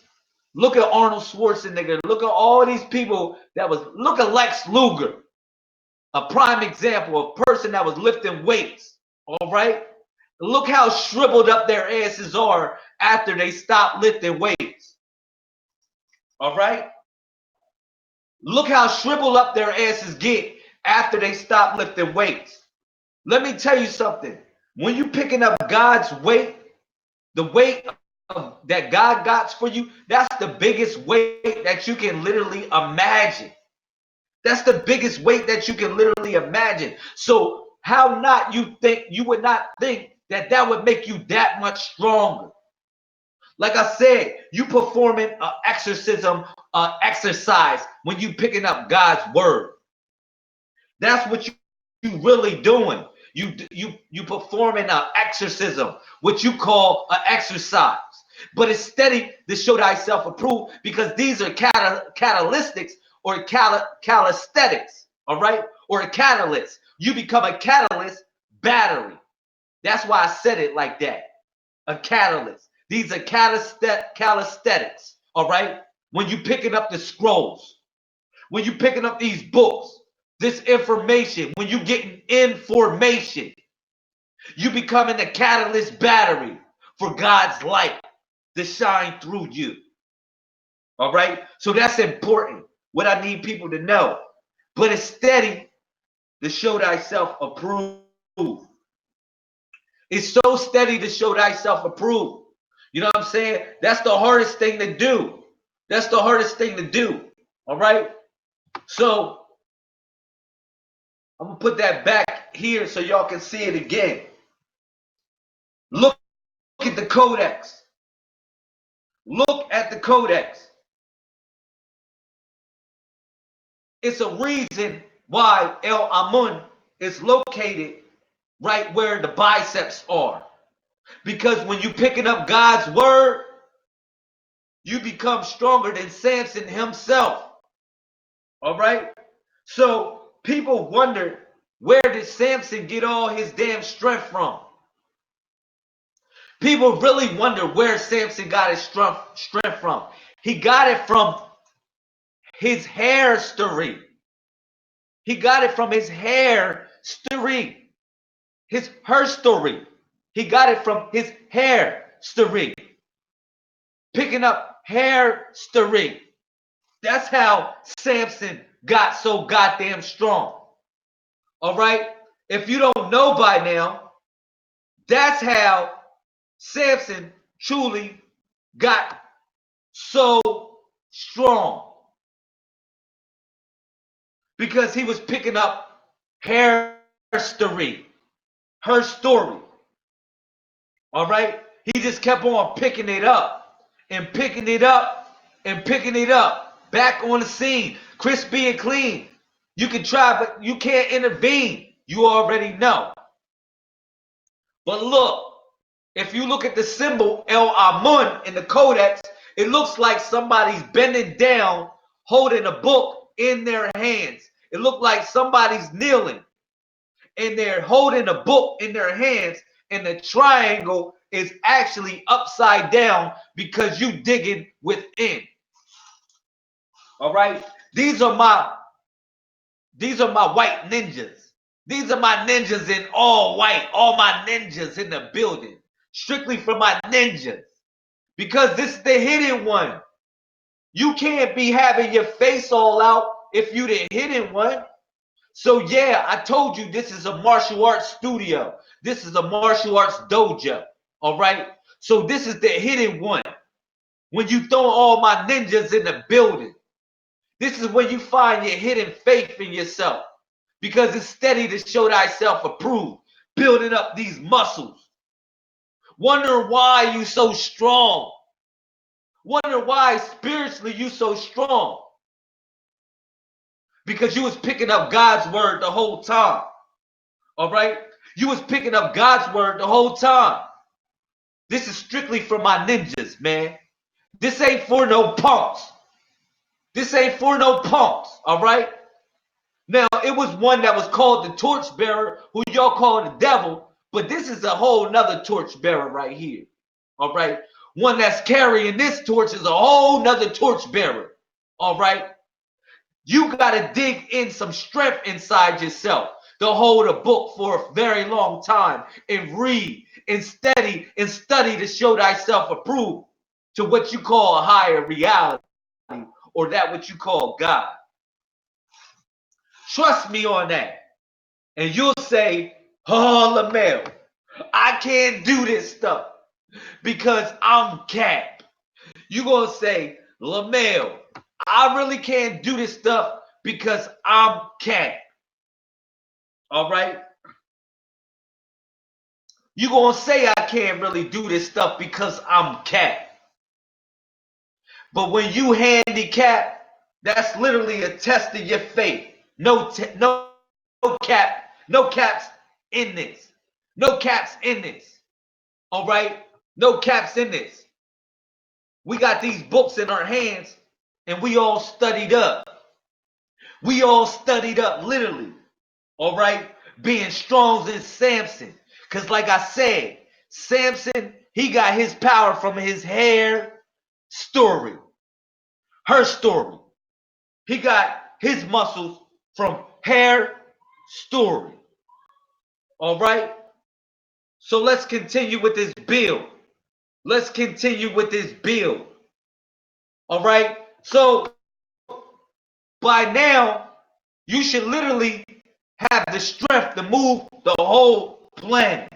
Look at Arnold Schwarzenegger. Look at all these people look at Lex Luger. A prime example, a person that was lifting weights. All right? Look how shriveled up their asses are after they stop lifting weights. All right? Look how shriveled up their asses get after they stop lifting weights. Let me tell you something. When you picking up God's weight, the weight that God got for you, that's the biggest weight that you can literally imagine. That's the biggest weight that you can literally imagine. So how not you would not think that that would make you that much stronger. Like I said, you performing an exercise when you picking up God's word. That's what you really doing. You performing an exorcism, what you call an exercise. But it's steady to show thyself approved because these are catalytics or calisthenics, all right? Or a catalyst. You become a catalyst battery. That's why I said it like that. A catalyst. These are calisthenics, all right? When you picking up the scrolls, when you picking up these books, this information, when you getting information, you becoming a catalyst battery for God's light to shine through you. All right? So that's important. What I need people to know. But it's steady to show thyself approved. It's so steady to show thyself approved. You know what I'm saying? That's the hardest thing to do. That's the hardest thing to do. All right? So I'm going to put that back here so y'all can see it again. Look at the codex. Look at the codex. It's a reason why El Amun is located right where the biceps are. Because when you're picking up God's word, you become stronger than Samson himself. All right? So people wonder, where did Samson get all his damn strength from? People really wonder where Samson got his strength from. He got it from his hair story. He got it from his hair story. Her story. He got it from his hair story. Picking up hair story. That's how Samson got so goddamn strong. All right? If you don't know by now, that's how Samson truly got so strong. Because he was picking up her story. Her story. All right? He just kept on picking it up and picking it up and picking it up. Back on the scene. Crispy and clean. You can try, but you can't intervene. You already know. But look, if you look at the symbol El Amun in the codex, it looks like somebody's bending down, holding a book in their hands. It looks like somebody's kneeling and they're holding a book in their hands, and the triangle is actually upside down because you digging within. All right? These are my white ninjas. These are my ninjas in all white. All my ninjas in the building. Strictly for my ninjas. Because this is the hidden one. You can't be having your face all out if you the hidden one. So yeah, I told you this is a martial arts studio. This is a martial arts dojo. All right? So this is the hidden one. When you throw all my ninjas in the building. This is when you find your hidden faith in yourself. Because it's steady to show thyself approved. Building up these muscles. Wonder why you so strong. Wonder why spiritually you so strong. Because you was picking up God's word the whole time. All right? You was picking up God's word the whole time. This is strictly for my ninjas, man. This ain't for no punks. This ain't for no punks, all right? Now, it was one that was called the torchbearer, who y'all call the devil, but this is a whole nother torchbearer right here, all right? One that's carrying this torch is a whole nother torchbearer, all right? You got to dig in some strength inside yourself to hold a book for a very long time and read and study to show thyself approved to what you call a higher reality or that what you call God. Trust me on that. And you'll say, oh, Lamel, I can't do this stuff because I'm Cap. You're going to say, Lamel, I really can't do this stuff because I'm Cap. All right? You're going to say I can't really do this stuff because I'm Cap. But when you handicap, that's literally a test of your faith. No caps in this. No caps in this. All right? No caps in this. We got these books in our hands and we all studied up. We all studied up literally. All right? Being strong as Samson. Because like I said, Samson, he got his power from his hair story. Her story. He got his muscles from hair story. All right? So let's continue with this build. Let's continue with this build. All right? So by now, you should literally have the strength to move the whole planet.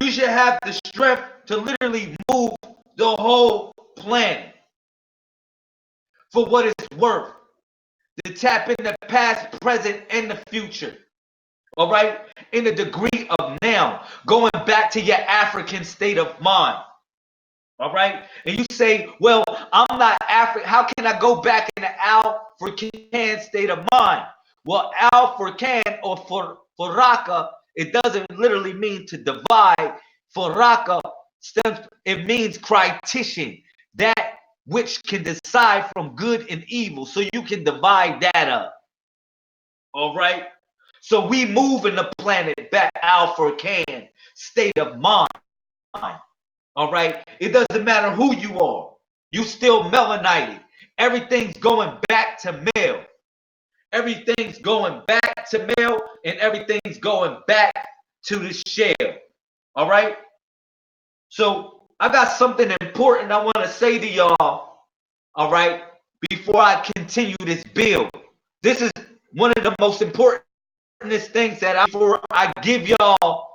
You should have the strength to literally move the whole planet. For what it's worth. To tap in the past, present, and the future. All right? In the degree of now. Going back to your African state of mind. All right? And you say, well, I'm not African. How can I go back in the African state of mind? Well, African or Foraka, it doesn't literally mean to divide. Foraka, it means critition. That which can decide from good and evil. So you can divide that up. All right? So we move in the planet back African state of mind. All right? It doesn't matter who you are. You still melanated. Everything's going back to male. Everything's going back to male and everything's going back to the shell. All right? So I got something important I want to say to y'all. All right? Before I continue this build. This is one of the most important things that before I give y'all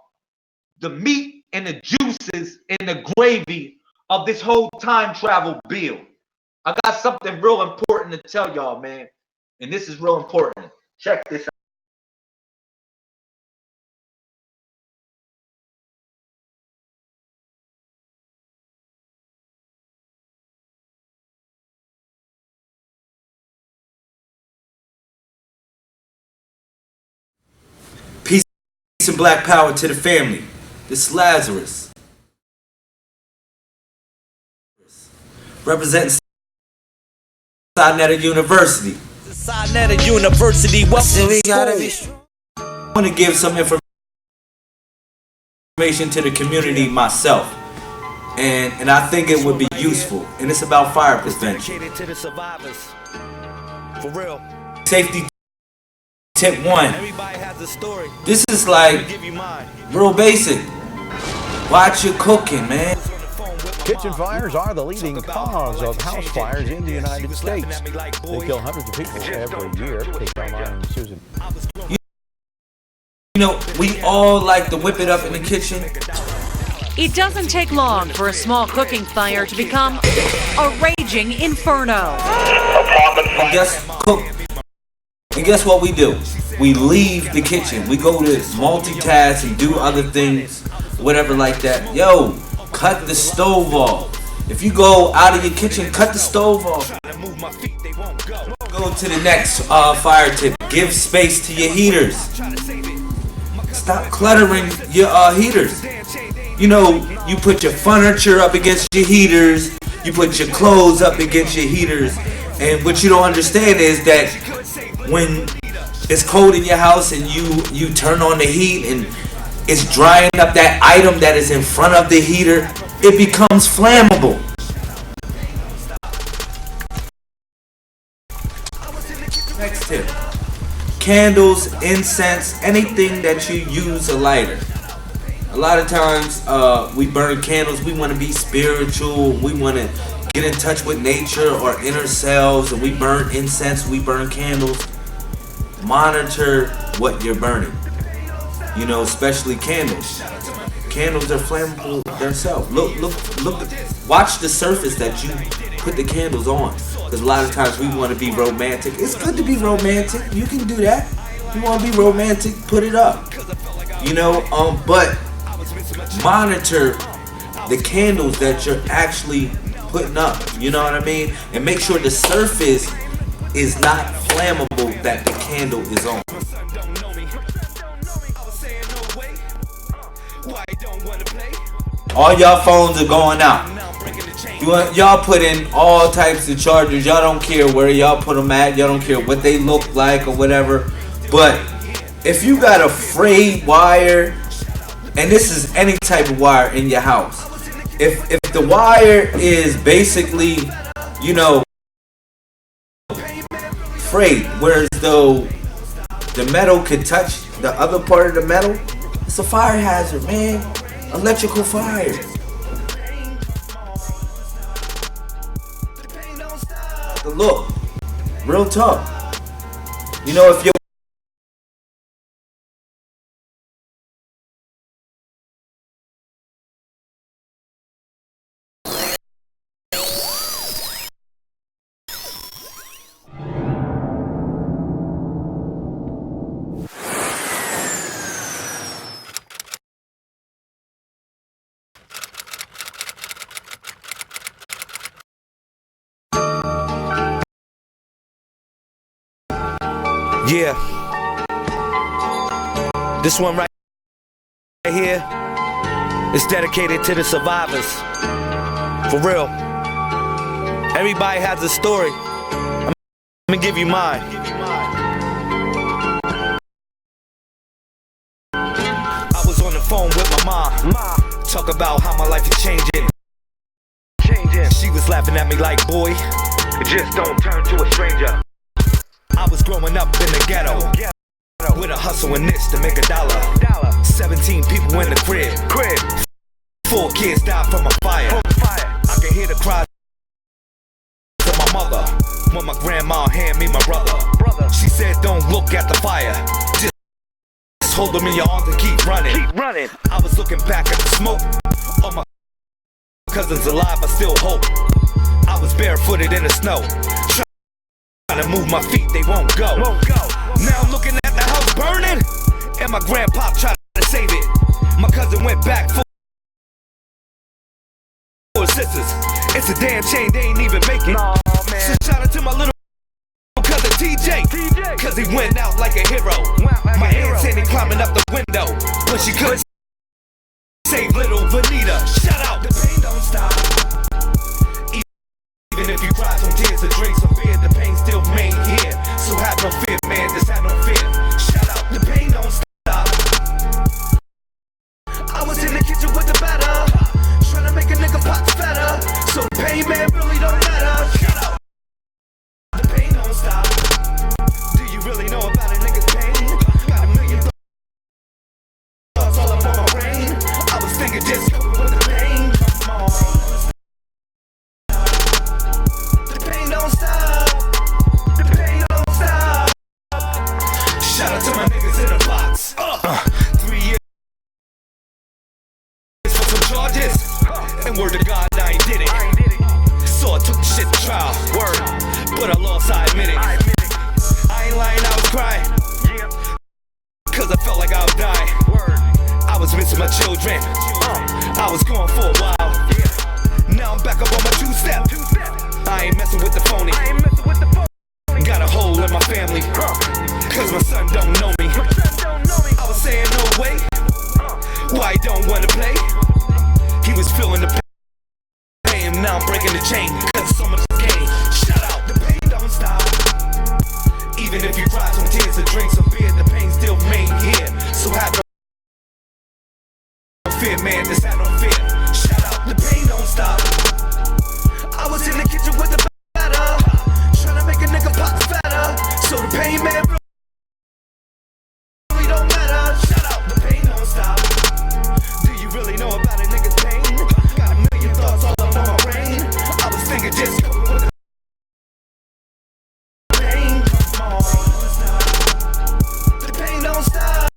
the meat and the juices and the gravy of this whole time travel build. I got something real important to tell y'all, man. And this is real important. Check this out. Peace and black power to the family. This is Lazarus. Representing Sinetta University. Sinetta University. Welcome. We gotta be strong. I want to give some information to the community myself. And I think it would be useful. And it's about fire prevention. To the survivors. For real. Safety tip 1. This is like real basic. Watch your cooking, man. Kitchen fires are the leading cause of house fires in the United States. They kill hundreds of people every year. Take online, Susan. You know, we all like to whip it up in the kitchen. It doesn't take long for a small cooking fire to become a raging inferno. And guess what we do? We leave the kitchen. We go to multitask and do other things, whatever like that. Yo, cut the stove off. If you go out of your kitchen, cut the stove off. Go to the next fire tip. Give space to your heaters. Stop cluttering your heaters. You know, you put your furniture up against your heaters. You put your clothes up against your heaters. And what you don't understand is that when it's cold in your house and you turn on the heat and it's drying up that item that is in front of the heater, it becomes flammable. Next tip. Candles, incense, anything that you use a lighter. A lot of times we burn candles. We want to be spiritual. We want to get in touch with nature or inner selves, and we burn incense, we burn candles. Monitor what you're burning. You know, especially candles. Candles are flammable themselves. Look. Watch the surface that you put the candles on. Because a lot of times we want to be romantic. It's good to be romantic. You can do that. You want to be romantic, put it up. You know, but monitor the candles that you're actually putting up. You know what I mean? And make sure the surface is not flammable that the candle is on. All y'all phones are going out. Y'all put in all types of chargers. Y'all don't care where y'all put them at. Y'all don't care what they look like or whatever. But if you got a frayed wire, and this is any type of wire in your house, if the wire is basically, you know, frayed, whereas though the metal could touch the other part of the metal, it's a fire hazard, man. Electrical fire. Look, real talk. You know, if you're yeah, this one right here is dedicated to the survivors. For real. Everybody has a story. I'm gonna give you mine. I was on the phone with my mom. Talk about how my life is changing. She was laughing at me like, boy, just don't turn to a stranger. I was growing up in the ghetto with a hustle and this to make $1. 17 people in the crib. 4 kids died from a fire. I can hear the cries of my mother when my grandma handed me my brother. She said, don't look at the fire, just hold them in your arms and keep running. I was looking back at the smoke. All my cousins alive, I still hope. I was barefooted in the snow, trying to move my feet, they won't go. Now I'm looking at the house burning, and my grandpa tried to save it. My cousin went back for sisters. It's a damn shame they ain't even make it. So shout out to my little cousin TJ, cause he went out like a hero. My aunt said he climbing up the window, but she couldn't save little Vanita. Shout out, the pain don't stop. Even if you cry some tears or drink some beer, the pain still remain here. So have no fear, man, just have no fear. Shout out, the pain don't stop. I was in the kitchen with the batter, trying to make a nigga pot fatter. So the pain, man, really don't matter. Shout out, the pain don't stop. Do you really know about a nigga's pain? And word to God, I ain't did it. So I took the shit to trial. Word. But I lost, I admit it. I ain't lying, I was crying. Cause I felt like I was dying. I was missing my children. I was gone for a while. Now I'm back up on my two-step. I ain't messing with the phony. Got a hole in my family. Cause my son don't know me. I was saying no way. Why he don't wanna play? He was feeling the pain. Now I'm breaking the chain. Cause so much gain. Shout out, the pain don't stop. Even if you cry some tears or drink some beer, the pain still remain here. So have no fear, man, this I don't fear. Shout out, the pain don't stop. I was in the kitchen with the batter, trying to make a nigga pop fatter. So the pain, man, really don't matter. Shout out, the pain don't stop. Do you really know about a nigga's pain? Got a million thoughts all over my brain. I was thinking just go with the pain. Come on. The pain don't stop.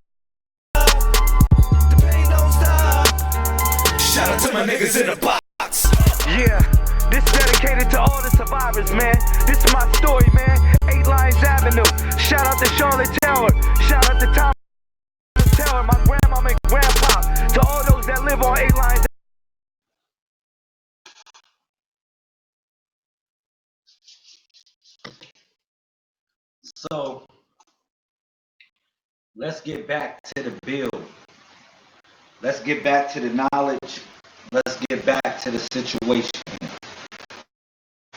The pain don't stop. Shout out to my niggas in the box. Yeah, this dedicated to all the survivors, man. This is my story, man. 8 Lions Avenue. Shout out to Charlotte Taylor. Shout out to Thomas Taylor, my grandma and grandpa. To all those that live on 8 Lions. So let's get back to the build. Let's get back to the knowledge. Let's get back to the situation.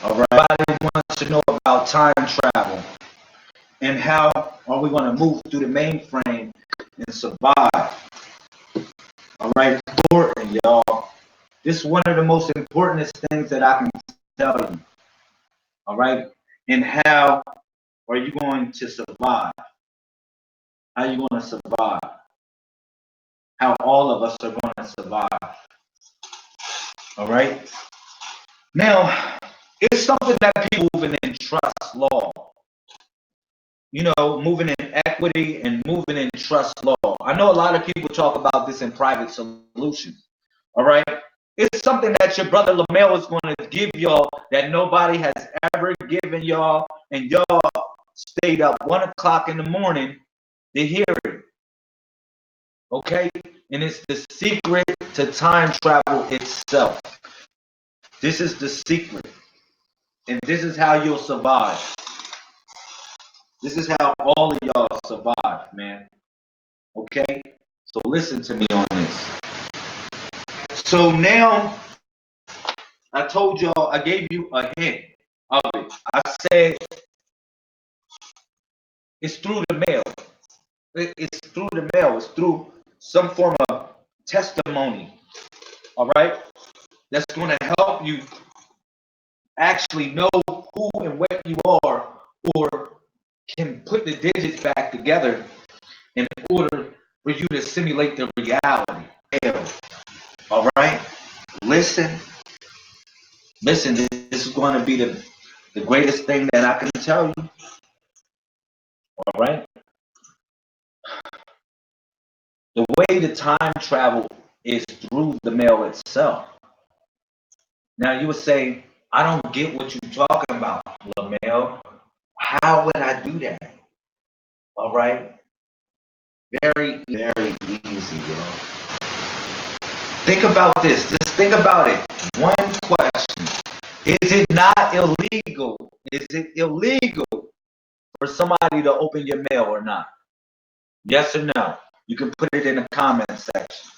All right. Everybody wants to know about time travel and how are we going to move through the mainframe and survive. All right, important, y'all. This is one of the most important things that I can tell you. All right, and how are you going to survive? How are you going to survive? How all of us are going to survive. All right. Now, it's something that people moving in trust law. You know, moving in equity and moving in trust law. I know a lot of people talk about this in private solutions. All right. It's something that your brother Lamel is going to give y'all that nobody has ever given y'all, and y'all stayed up 1 o'clock in the morning to hear it. Okay? And it's the secret to time travel itself. This is the secret. And this is how you'll survive. This is how all of y'all survive, man. Okay? So listen to me on this. So now, I told y'all, I gave you a hint of it. I said, it's through the mail. It's through the mail. It's through some form of testimony. All right? That's going to help you actually know who and what you are, or can put the digits back together in order for you to simulate the reality. All right? Listen. Listen, this is going to be the greatest thing that I can tell you. All right? The way the time travel is through the mail itself. Now you would say, I don't get what you're talking about, LaMail. How would I do that? All right? Very, very easy, y'all. Think about this. Just think about it. One question. Is it not illegal? Is it illegal for somebody to open your mail or not? Yes or no? You can put it in the comment section.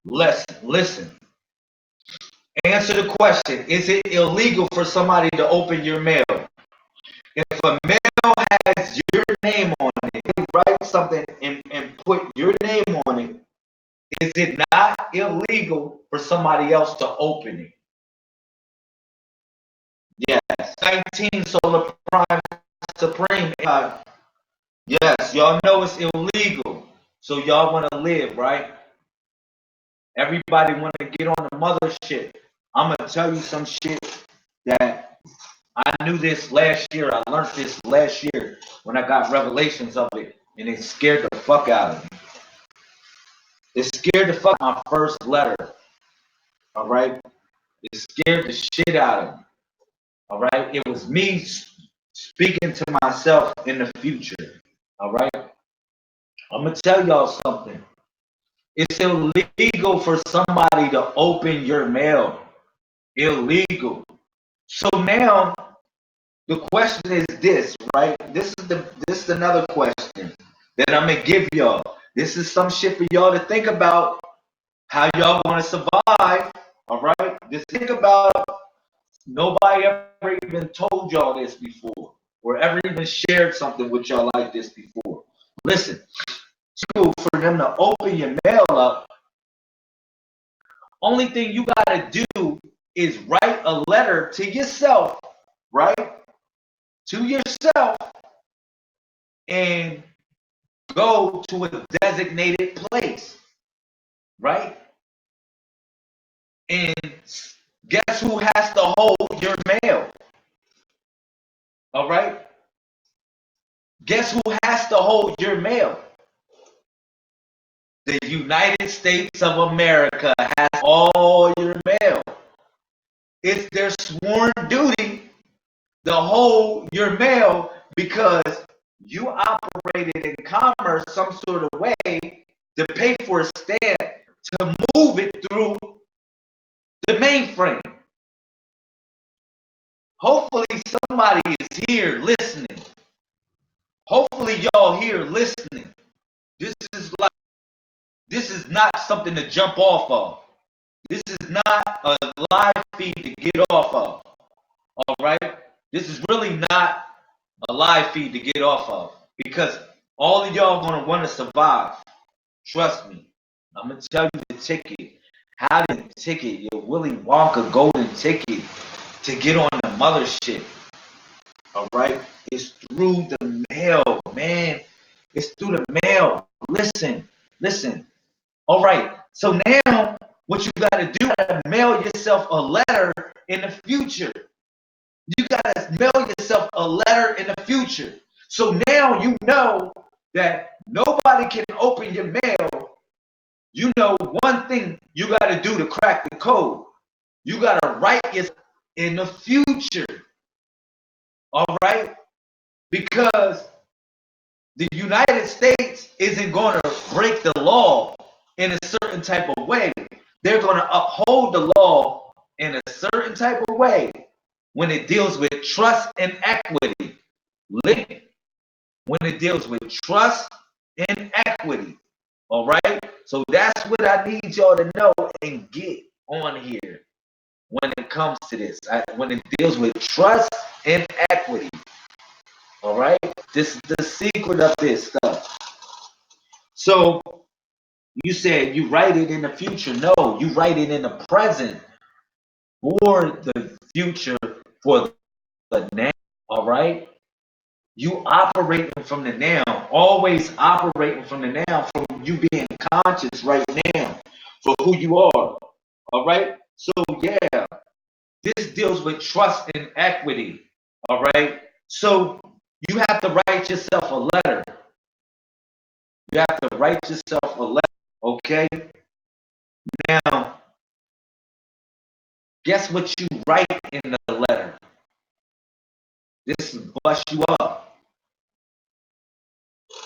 Listen. Answer the question. Is it illegal for somebody to open your mail? If a mail has your name on it, write something and put your name on it, is it not illegal for somebody else to open it? Yes. 19 Solar Prime Supreme. Yes, y'all know it's illegal. So y'all want to live, right? Everybody want to get on the mother shit. I'm going to tell you some shit that I knew this last year. I learned this last year when I got revelations of it, and it scared the fuck out of me. It scared the fuck out of my first letter. All right? It scared the shit out of me. All right? It was me speaking to myself in the future. All right? I'm going to tell y'all something. It's illegal for somebody to open your mail. Illegal. So now the question is this, right? This is another question that I'm gonna give y'all. This is some shit for y'all to think about how y'all want to survive. All right? Just think about nobody ever even told y'all this before or ever even shared something with y'all like this before. Listen, so for them to open your mail up, only thing you gotta do is write a letter to yourself, right? To yourself and go to a designated place, right? And guess who has to hold your mail? All right? Guess who has to hold your mail? The United States of America has all your mail. It's their sworn duty to hold your mail because you operated in commerce some sort of way to pay for a stamp to move it through the mainframe. Hopefully somebody is here listening. Hopefully y'all here listening. This is not something to jump off of. This is not a live feed to get off of. All right? This is really not a live feed to get off of because all of y'all gonna want to survive. Trust me. I'm gonna tell you the ticket. How the ticket, your Willy Wonka golden ticket to get on the mothership. All right? It's through the mail, man. It's through the mail. Listen. All right. So now what you got to do, you got to mail yourself a letter in the future. You got to mail yourself a letter in the future. So now you know that nobody can open your mail. You know one thing you got to do to crack the code. You got to write it in the future. All right? Because the United States isn't going to break the law in a certain type of way. They're going to uphold the law in a certain type of way when it deals with trust and equity. When it deals with trust and equity. All right? So that's what I need y'all to know and get on here when it comes to this. When it deals with trust and equity. All right? This is the secret of this stuff. So you said you write it in the future. No, you write it in the present for the future, for the now. All right? You operating from the now, always operating from the now, from you being conscious right now for who you are. All right? So, yeah, this deals with trust and equity. All right? So, you have to write yourself a letter. You have to write yourself a letter. Okay? Now, guess what you write in the letter? This will bust you up.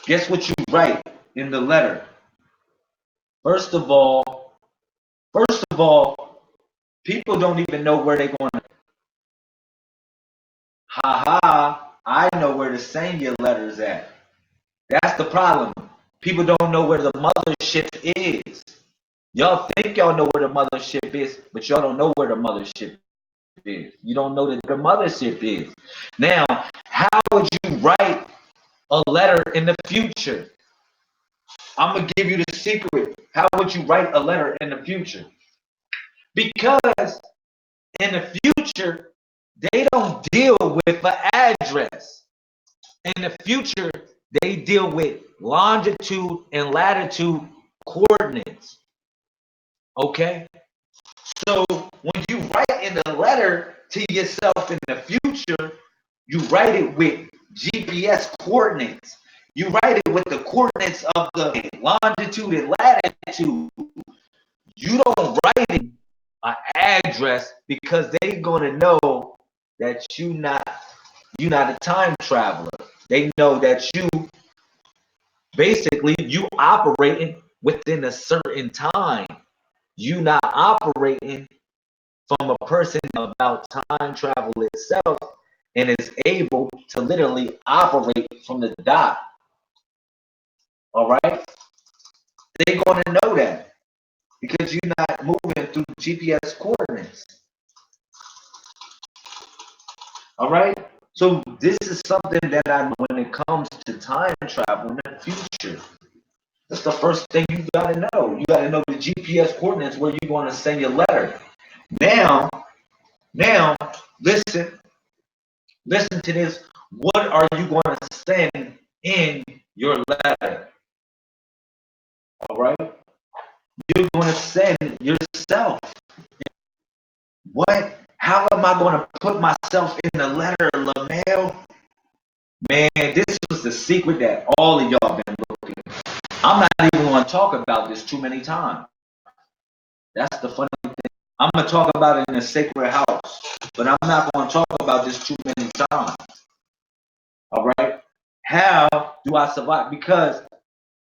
Guess what you write in the letter? First of all, people don't even know where they're going to. I know where to send your letters at. That's the problem. People don't know where the mothership is. Y'all think y'all know where the mothership is, but y'all don't know where the mothership is. You don't know that the mothership is. Now, how would you write a letter in the future? I'm going to give you the secret. How would you write a letter in the future? Because in the future, they don't deal with the address. In the future, they deal with longitude and latitude coordinates. Okay? So when you write in a letter to yourself in the future, you write it with GPS coordinates. You write it with the coordinates of the longitude and latitude. You don't write it an address, because they gonna know that you're not a time traveler. They know that you basically you operating within a certain time. You not operating from a person about time travel itself and is able to literally operate from the dot. All right, they're gonna know that because you're not moving through GPS coordinates. All right. So this is something that I know when it comes to time travel in the future. That's the first thing you gotta know. You gotta know the GPS coordinates where you're gonna send your letter. Now, listen to this. What are you gonna send in your letter? All right. You're gonna send yourself. What? How am I gonna put myself in the letter, LaMail? Man, this was the secret that all of y'all been looking. I'm not even going to talk about this too many times. That's the funny thing. I'm going to talk about it in a sacred house, but I'm not going to talk about this too many times. All right? How do I survive? Because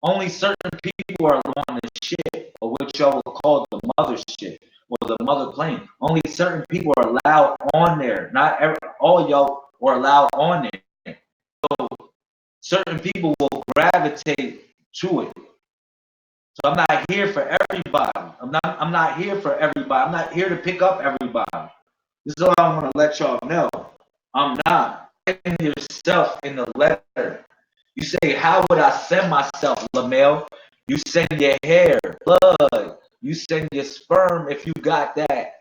only certain people are on the ship, or what y'all would call the mother ship, or the mother plane. Only certain people are allowed on there. Not all y'all are allowed on there. So certain people will gravitate to it. So I'm not here for everybody. I'm not here for everybody. I'm not here to pick up everybody. This is what I want to let y'all know. I'm not. Send yourself in the letter. You say, how would I send myself, LaMail? You send your hair, blood. You send your sperm if you got that.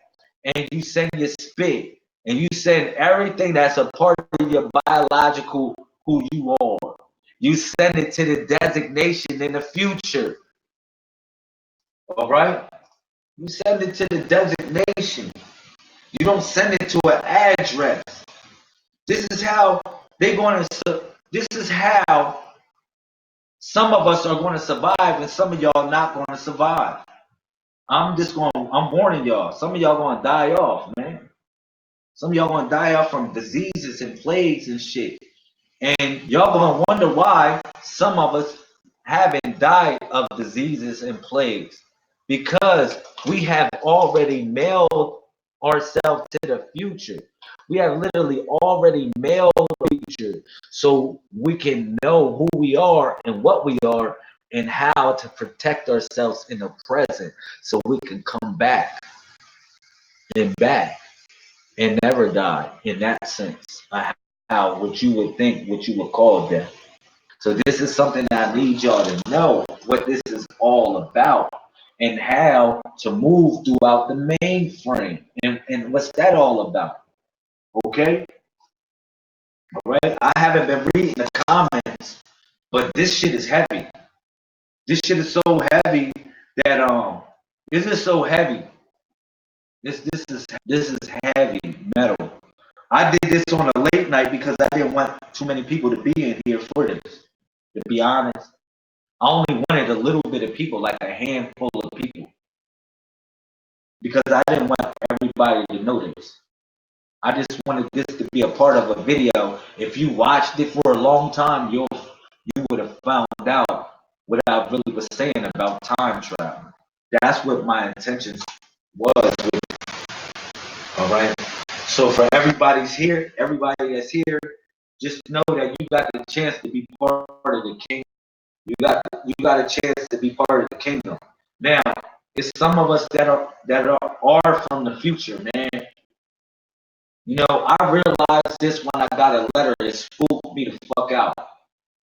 And you send your spit. And you send everything that's a part of your biological who you are. You send it to the designation in the future. All right? You send it to the designation. You don't send it to an address. This is how they're going to, this is how some of us are going to survive and some of y'all not going to survive. I'm warning y'all. Some of y'all going to die off, man. Some of y'all going to die off from diseases and plagues and shit. And y'all going to wonder why some of us haven't died of diseases and plagues. Because we have already mailed ourselves to the future. We have literally already mailed the future so we can know who we are and what we are and how to protect ourselves in the present so we can come back and never die in that sense. How what you would think, what you would call death. So this is something that I need y'all to know what this is all about and how to move throughout the mainframe and what's that all about. Okay? All right. I haven't been reading the comments, but this shit is heavy. This shit is so heavy that this is so heavy. This is heavy metal. I did this on a late night because I didn't want too many people to be in here for this. To be honest, I only wanted a little bit of people, like a handful of people, because I didn't want everybody to know this. I just wanted this to be a part of a video. If you watched it for a long time, you would have found out what I really was saying about time travel. That's what my intentions was. All right. So for everybody that's here, just know that you got the chance to be part of the kingdom. You got a chance to be part of the kingdom. Now, it's some of us that are from the future, man. You know, I realized this when I got a letter. It spooked me the fuck out.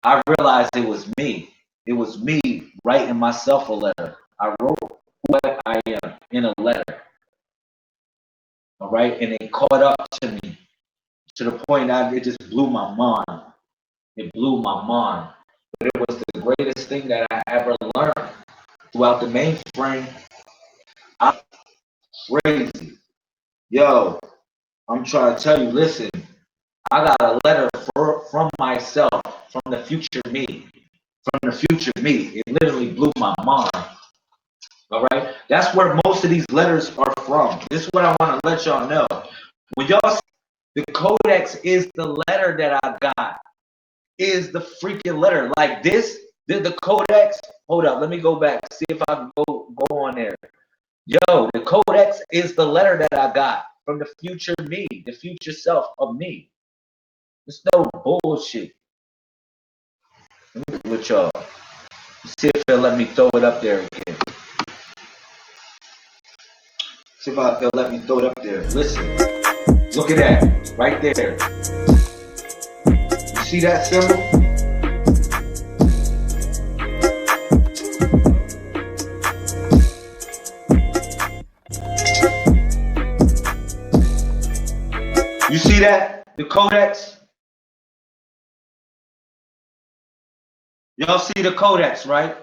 I realized it was me. It was me writing myself a letter. I wrote who I am in a letter. All right, and it caught up to me to the point that it just blew my mind. It blew my mind. But it was the greatest thing that I ever learned throughout the mainframe. I'm crazy. Yo, I'm trying to tell you, listen, I got a letter from myself, from the future me. From the future me. It literally blew my mind. All right, that's where most of these letters are from. This is what I want to let y'all know. When y'all see the codex is the letter that I got, is the freaking letter. Like this, the codex. Hold up, let me go back, see if I can go on there. Yo, the codex is the letter that I got from the future me, the future self of me. It's no bullshit. Let me with y'all. See if they'll let me throw it up there again. See if they'll let me throw it up there. Listen, look at that, right there. You see that symbol? You see that? The codex? Y'all see the codex, right?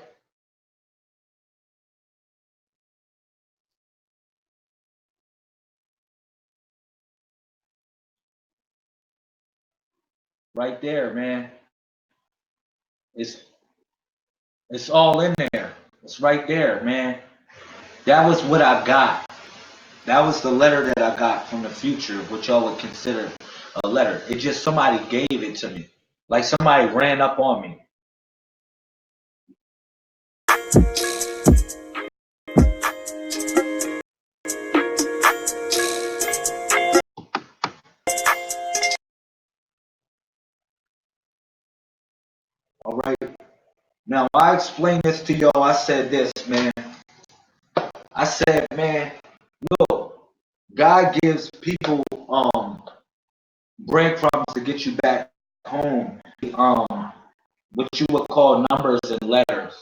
Right there, man. It's all in there. It's right there, man. That was what I got. That was the letter that I got from the future, which y'all would consider a letter. It just somebody gave it to me. Like somebody ran up on me. All right. Now I explained this to y'all. I said this, man. I said, man, look, God gives people breadcrumbs to get you back home. What you would call numbers and letters.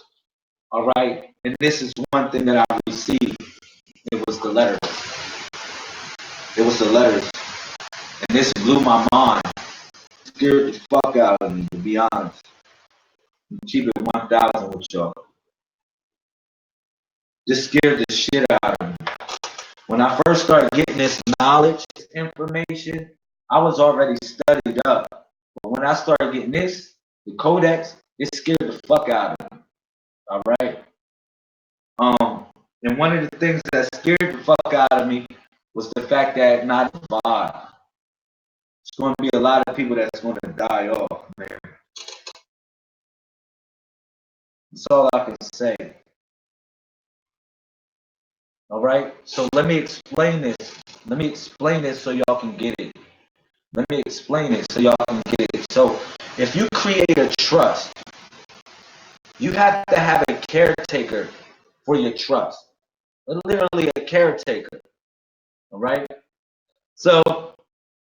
All right. And this is one thing that I received. It was the letters. It was the letters. And this blew my mind. Scared the fuck out of me, to be honest. Keep it 1,000 with y'all. Just scared the shit out of me. When I first started getting this knowledge, this information, I was already studied up. But when I started getting this, the codex, it scared the fuck out of me. All right. And one of the things that scared the fuck out of me was the fact that not survive. It's going to be a lot of people that's going to die off, man. That's all I can say. All right. So let me explain this. Let me explain this so y'all can get it. Let me explain it so y'all can get it. So if you create a trust, you have to have a caretaker for your trust. Literally a caretaker. All right. So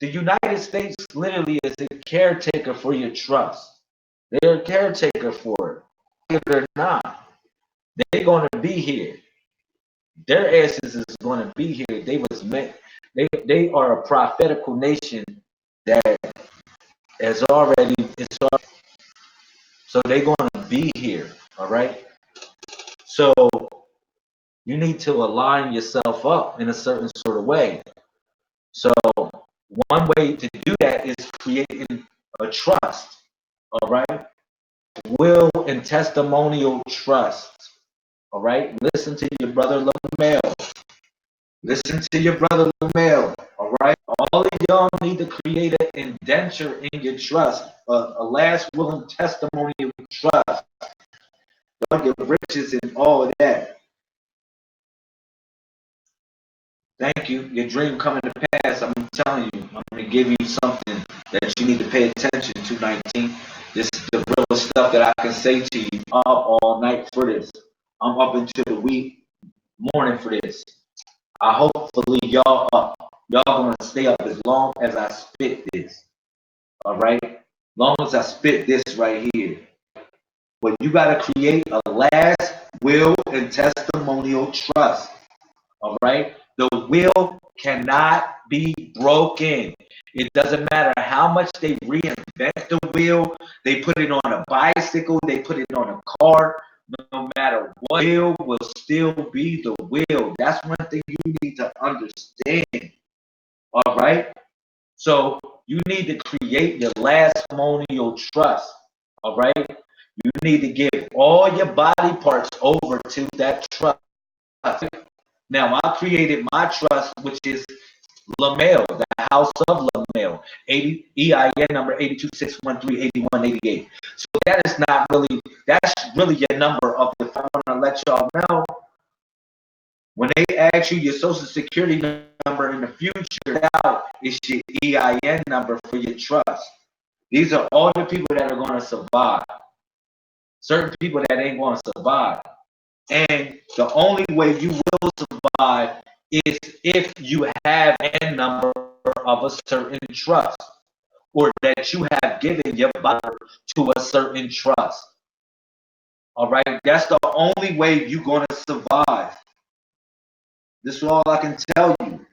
the United States literally is a caretaker for your trust. They're a caretaker for it. If they're not, they're going to be here. Their asses is going to be here. They was meant. They are a prophetical nation that has already. So they're going to be here. All right. So you need to align yourself up in a certain sort of way. So one way to do that is creating a trust. All right. Will and testimonial trust. All right. Listen to your brother LaMail. Listen to your brother LaMail. All right. All of y'all need to create an indenture in your trust, a last will and testimonial trust. Y'all get riches and all of that. Thank you. Your dream coming to pass. I'm telling you. I'm going to give you something that you need to pay attention to, 19. This is the real stuff that I can say to you. I'm up all night for this. I'm up into the wee morning for this. Hopefully y'all up. Y'all going to stay up as long as I spit this. All right? Long as I spit this right here. But you got to create a last will and testimonial trust. All right? The will cannot be broken. It doesn't matter how much they reinvent the will. They put it on a bicycle. They put it on a car. No matter what, will still be the will. That's one thing you need to understand. All right? So you need to create your last testimonial trust. All right? You need to give all your body parts over to that trust. Now I created my trust, which is LaMail, the house of LaMail, 80 EIN number 826138188. So that is not really, that's really your number of the phone. I want to let y'all know, when they ask you your social security number in the future, now it's your EIN number for your trust. These are all the people that are going to survive. Certain people that ain't going to survive. And the only way you will survive is if you have a number of a certain trust, or that you have given your body to a certain trust. All right, that's the only way you're going to survive. This is all I can tell you.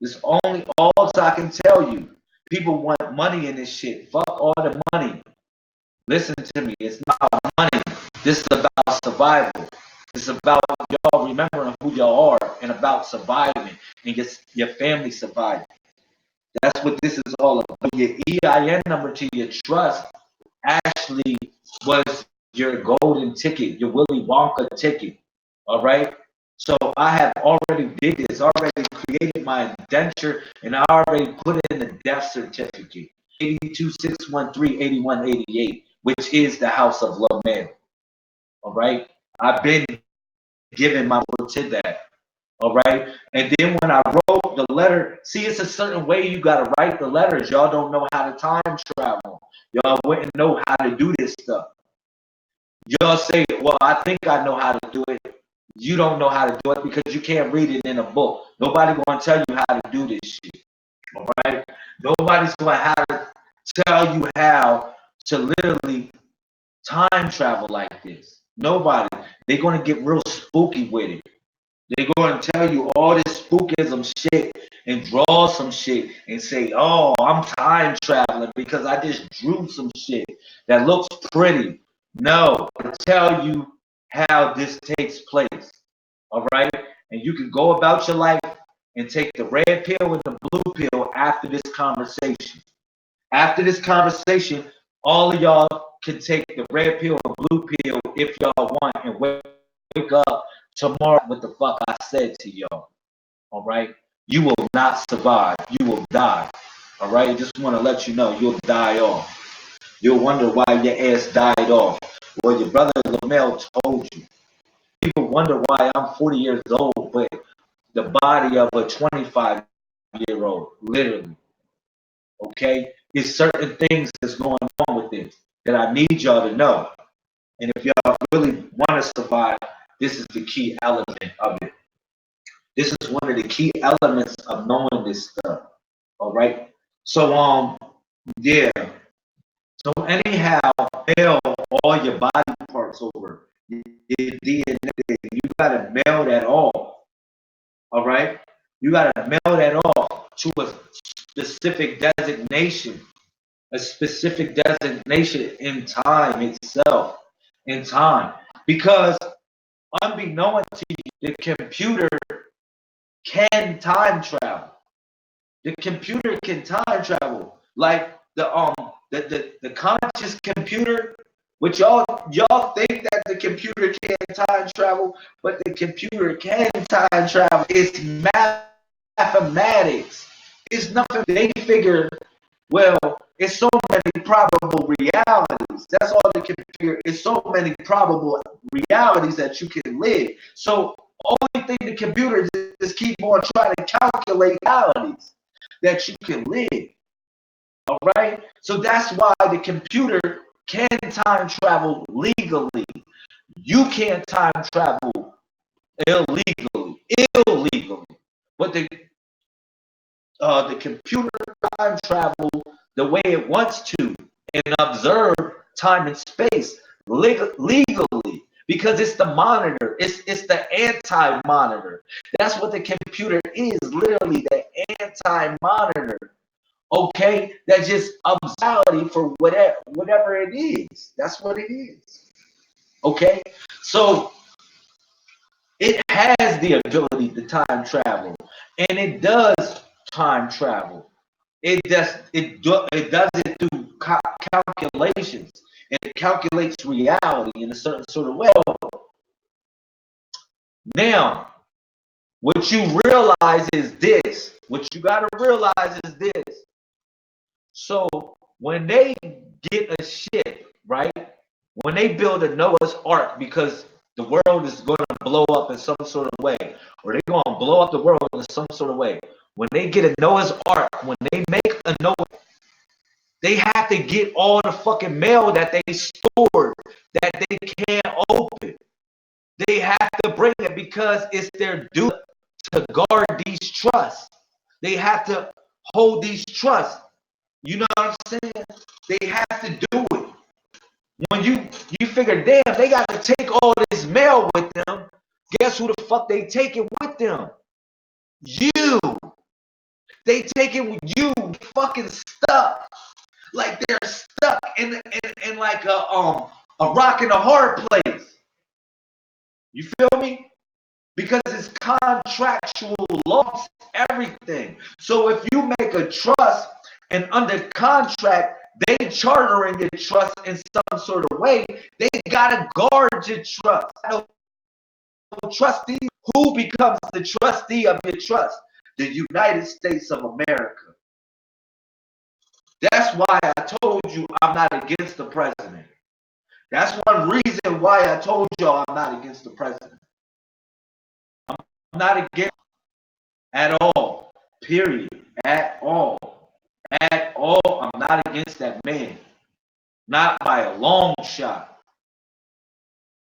This only all I can tell you. People want money in this shit. Fuck all the money. Listen to me. It's not about money. This is about survival. It's about y'all remembering who y'all are and about surviving and your family surviving. That's what this is all about. Your EIN number to your trust actually was your golden ticket, your Willy Wonka ticket. All right. So I have already did this, already created my indenture, and I already put in the death certificate, 826138188, which is the house of LaMail. All right. I've been giving my word to that. All right. And then when I wrote the letter, see, it's a certain way you got to write the letters. Y'all don't know how to time travel. Y'all wouldn't know how to do this stuff. Y'all say, well, I think I know how to do it. You don't know how to do it because you can't read it in a book. Nobody going to tell you how to do this shit. All right. Nobody's going to have to tell you how to literally time travel like this. Nobody. They're going to get real spooky with it. They're going to tell you all this spookism shit and draw some shit and say, oh, I'm time traveling because I just drew some shit that looks pretty. No, I tell you how this takes place. All right? And you can go about your life and take the red pill and the blue pill after this conversation. After this conversation, all of y'all can take the red pill and blue pill if y'all want and wake up tomorrow what the fuck I said to y'all. All right? You will not survive. You will die. All right? Just want to let you know you'll die off. You'll wonder why your ass died off. Well, your brother LaMail told you. People wonder why I'm 40 years old, but the body of a 25-year-old, literally. Okay? There's certain things that's going on with this that I need y'all to know. And if y'all really want to survive, this is the key element of it. This is one of the key elements of knowing this stuff. All right. So yeah. So anyhow, mail all your body parts over. Your DNA. You gotta mail that off. All right. You gotta mail that off to a specific designation. A specific designation in time itself. In time. Because unbeknownst to you, the computer can time travel. The computer can time travel. Like the conscious computer, which y'all think that the computer can't time travel, but the computer can time travel. It's mathematics. It's nothing. They figure, well, it's so many probable realities. That's all the computer. It's so many probable realities that you can live. So only thing the computer just keep on trying to calculate realities that you can live. All right. So that's why the computer can time travel legally. You can't time travel illegally. But the computer time travel the way it wants to and observe time and space legally because it's the monitor. It's the anti-monitor. That's what the computer is, literally the anti-monitor. Okay, that just reality for whatever it is. That's what it is. Okay, so it has the ability to time travel, and it does time travel. It does it through calculations, and it calculates reality in a certain sort of way. Now, What you realize is this. What you got to realize is this. So when they get a ship, right? When they build a Noah's Ark because the world is going to blow up in some sort of way, or they're going to blow up the world in some sort of way. When they get a Noah's Ark, when they make a Noah, they have to get all the fucking mail that they stored that they can't open. They have to bring it because it's their duty to guard these trusts. They have to hold these trusts. You know what I'm saying? They have to do it. When you figure, damn, they got to take all this mail with them. Guess who the fuck they take it with them? You. They take it with you. Fucking stuck. Like they're stuck in like a rock in a hard place. You feel me? Because it's contractual laws, everything. So if you make a trust and under contract, they chartering your trust in some sort of way, they gotta guard your trust. No trustee, who becomes the trustee of your trust? The United States of America. That's why I told you I'm not against the president. That's one reason why I told y'all I'm not against the president. I'm not against at all. Period. At all. At all. I'm not against that man. Not by a long shot.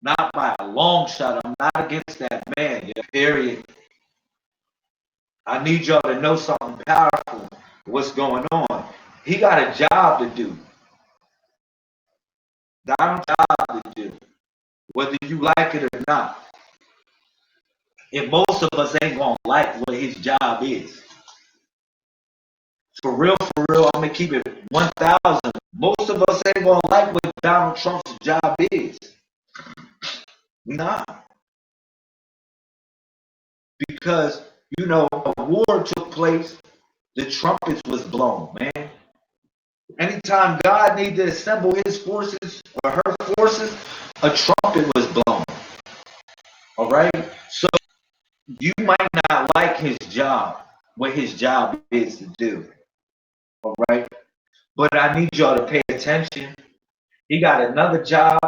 Not by a long shot. I'm not against that man. Yeah, period. I need y'all to know something powerful. What's going on? He got a job to do. Got a job to do. Whether you like it or not. And most of us ain't gonna like what his job is. For real, I'm gonna keep it 1,000. Most of us ain't gonna like what Donald Trump's job is. We not. Because, you know, a war took place, the trumpets was blown, man. Anytime God needed to assemble his forces or her forces, a trumpet was blown. All right? So you might not like his job, what his job is to do. All right? But I need y'all to pay attention. He got another job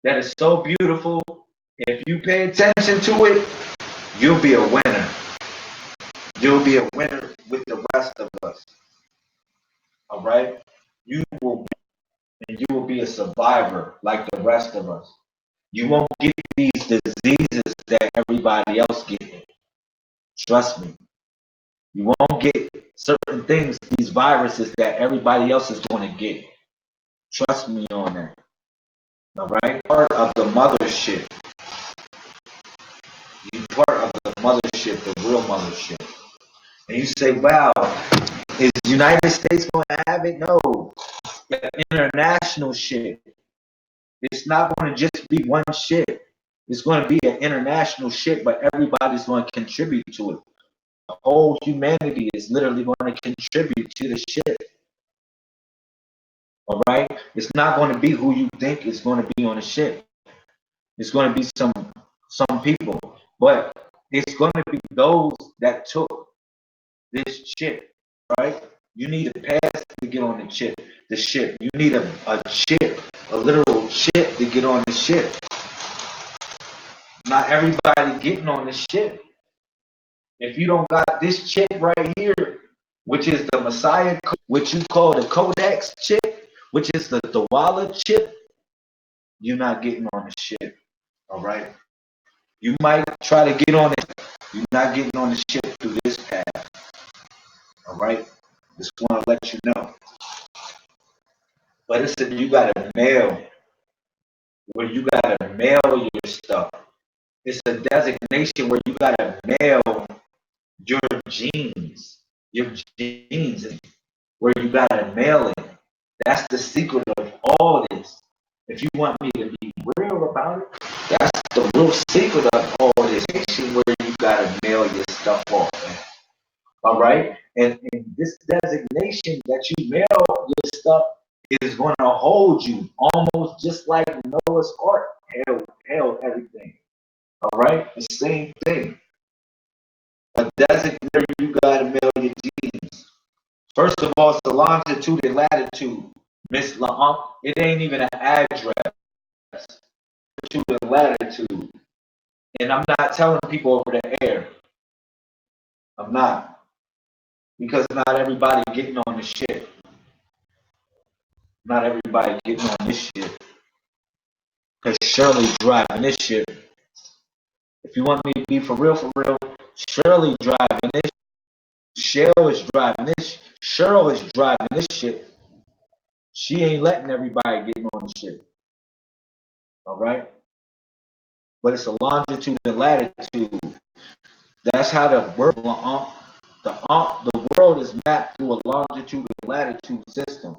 that is so beautiful. If you pay attention to it, you'll be a winner. You'll be a winner with the rest of us. All right? You will be a survivor like the rest of us. You won't get these diseases that everybody else gets. Trust me. You won't get certain things, these viruses that everybody else is going to get. Trust me on that. All right? Part of the mothership. You part of the mothership, the real mothership. And you say, wow, is the United States going to have it? No. International shit. It's not going to just be one shit. It's going to be an international shit, but everybody's going to contribute to it. The whole humanity is literally going to contribute to the shit. All right? It's not going to be who you think is going to be on the ship. It's going to be some people, but it's going to be those that took this ship, right? You need a pass to get on the ship. You need a ship, a literal ship to get on the ship. Not everybody getting on the ship. If you don't got this chip right here, which is the Messiah, which you call the Codex chip, which is the Dawala chip, you're not getting on the ship. All right? You might try to get on it. You're not getting on the ship through this path. All right? Just want to let you know. But it's you got to mail where you got to mail your stuff. It's a designation where you got to mail your genes. Your genes, where you got to mail it. That's the secret of all this. If you want me to be real about it, that's the real secret of all this. Where you got to mail your stuff off. Man. All right? And this designation that you mail your stuff is going to hold you almost just like Noah's Ark held everything. All right? The same thing. a designator you gotta mail your genes. First of all, it's the longitude and latitude, Miss LaHump. It ain't even an address. Longitude and latitude. And I'm not telling people over the air. I'm not. Because not everybody getting on the shit. Not everybody getting on this shit. Because Shirley's driving this shit. If you want me to be for real, Shirley driving this. Cheryl is driving this. Cheryl is driving this shit. She ain't letting everybody get on the shit. All right? But it's a longitude and latitude. That's how the world, the world is mapped through a longitude and latitude system.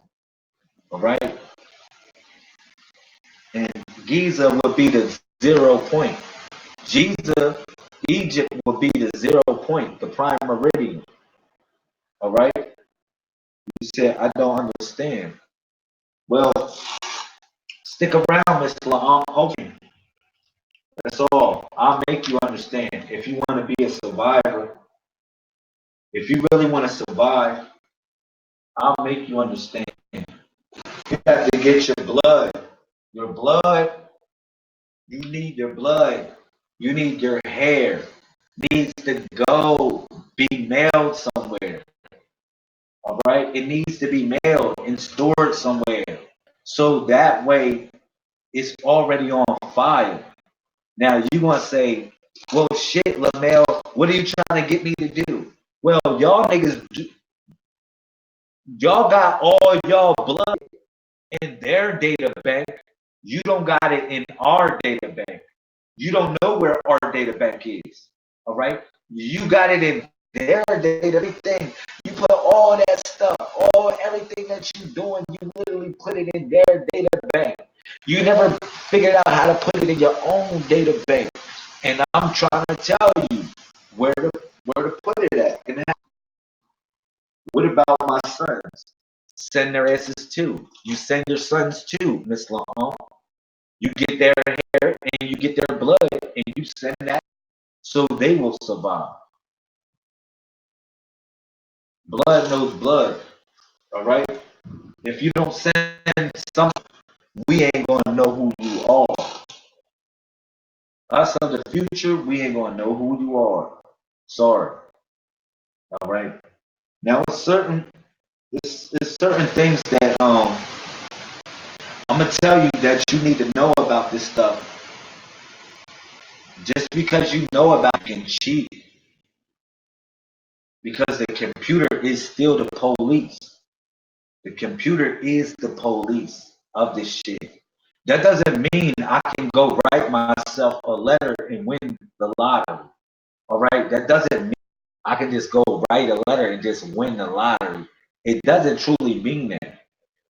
All right? And Giza would be the 0 point. Giza, Egypt would be the 0 point, the prime meridian. All right? You said, I don't understand. Well, stick around, Miss Hogan. That's all. I'll make you understand. If you want to be a survivor, if you really want to survive, I'll make you understand. You have to get your blood. Your blood, you need your blood. You need your hair. Needs to go be mailed somewhere. All right? It needs to be mailed and stored somewhere. So that way it's already on file. Now you're gonna say, well shit, LaMel, what are you trying to get me to do? Well, y'all niggas, y'all got all y'all blood in their data bank. You don't got it in our data bank. You don't know where our data bank is. All right? You got it in their data, everything. You put all that stuff, everything that you're doing, you literally put it in their data bank. You never figured out how to put it in your own data bank. And I'm trying to tell you where to put it at. And then, what about my sons? Send their asses too. You send your sons too, Miss Long. You get their hair and you get their blood and you send that so they will survive. Blood knows blood. All right? If you don't send something, we ain't gonna know who you are. Us of the future, we ain't gonna know who you are. Sorry. All right. Now it's certain things that I'm gonna tell you that you need to know about this stuff. Just because you know about it can cheat. Because the computer is still the police. The computer is the police of this shit. That doesn't mean I can go write myself a letter and win the lottery. All right? That doesn't mean I can just go write a letter and just win the lottery. It doesn't truly mean that.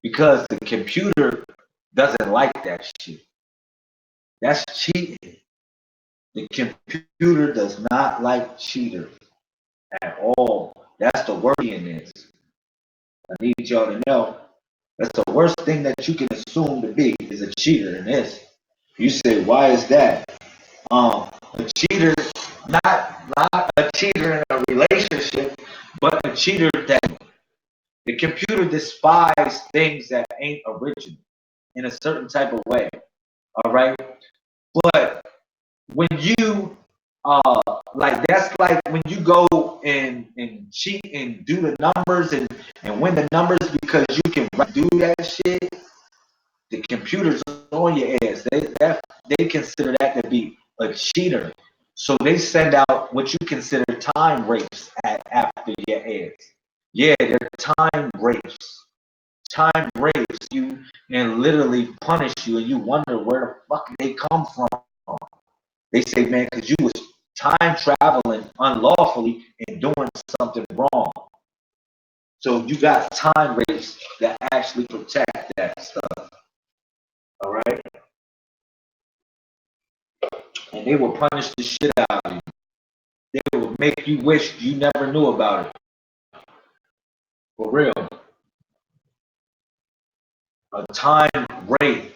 Because the computer doesn't like that shit. That's cheating. The computer does not like cheaters at all. That's the word in this. I need y'all to know that's the worst thing that you can assume to be is a cheater in this. You say, why is that? A cheater, not a cheater in a relationship, but a cheater that the computer despises things that ain't original in a certain type of way. All right, but when you like that's like when you go and cheat and do the numbers and win the numbers because you can do that shit. The computer's on your ass. They consider that to be a cheater. So they send out what you consider time rapes after your ass. Yeah, they're time rapes. Time rapes you and literally punish you, and you wonder where the fuck they come from. They say, man, because you was time traveling unlawfully and doing something wrong. So you got time rapes that actually protect that stuff. All right? And they will punish the shit out of you. They will make you wish you never knew about it. For real. A time rape.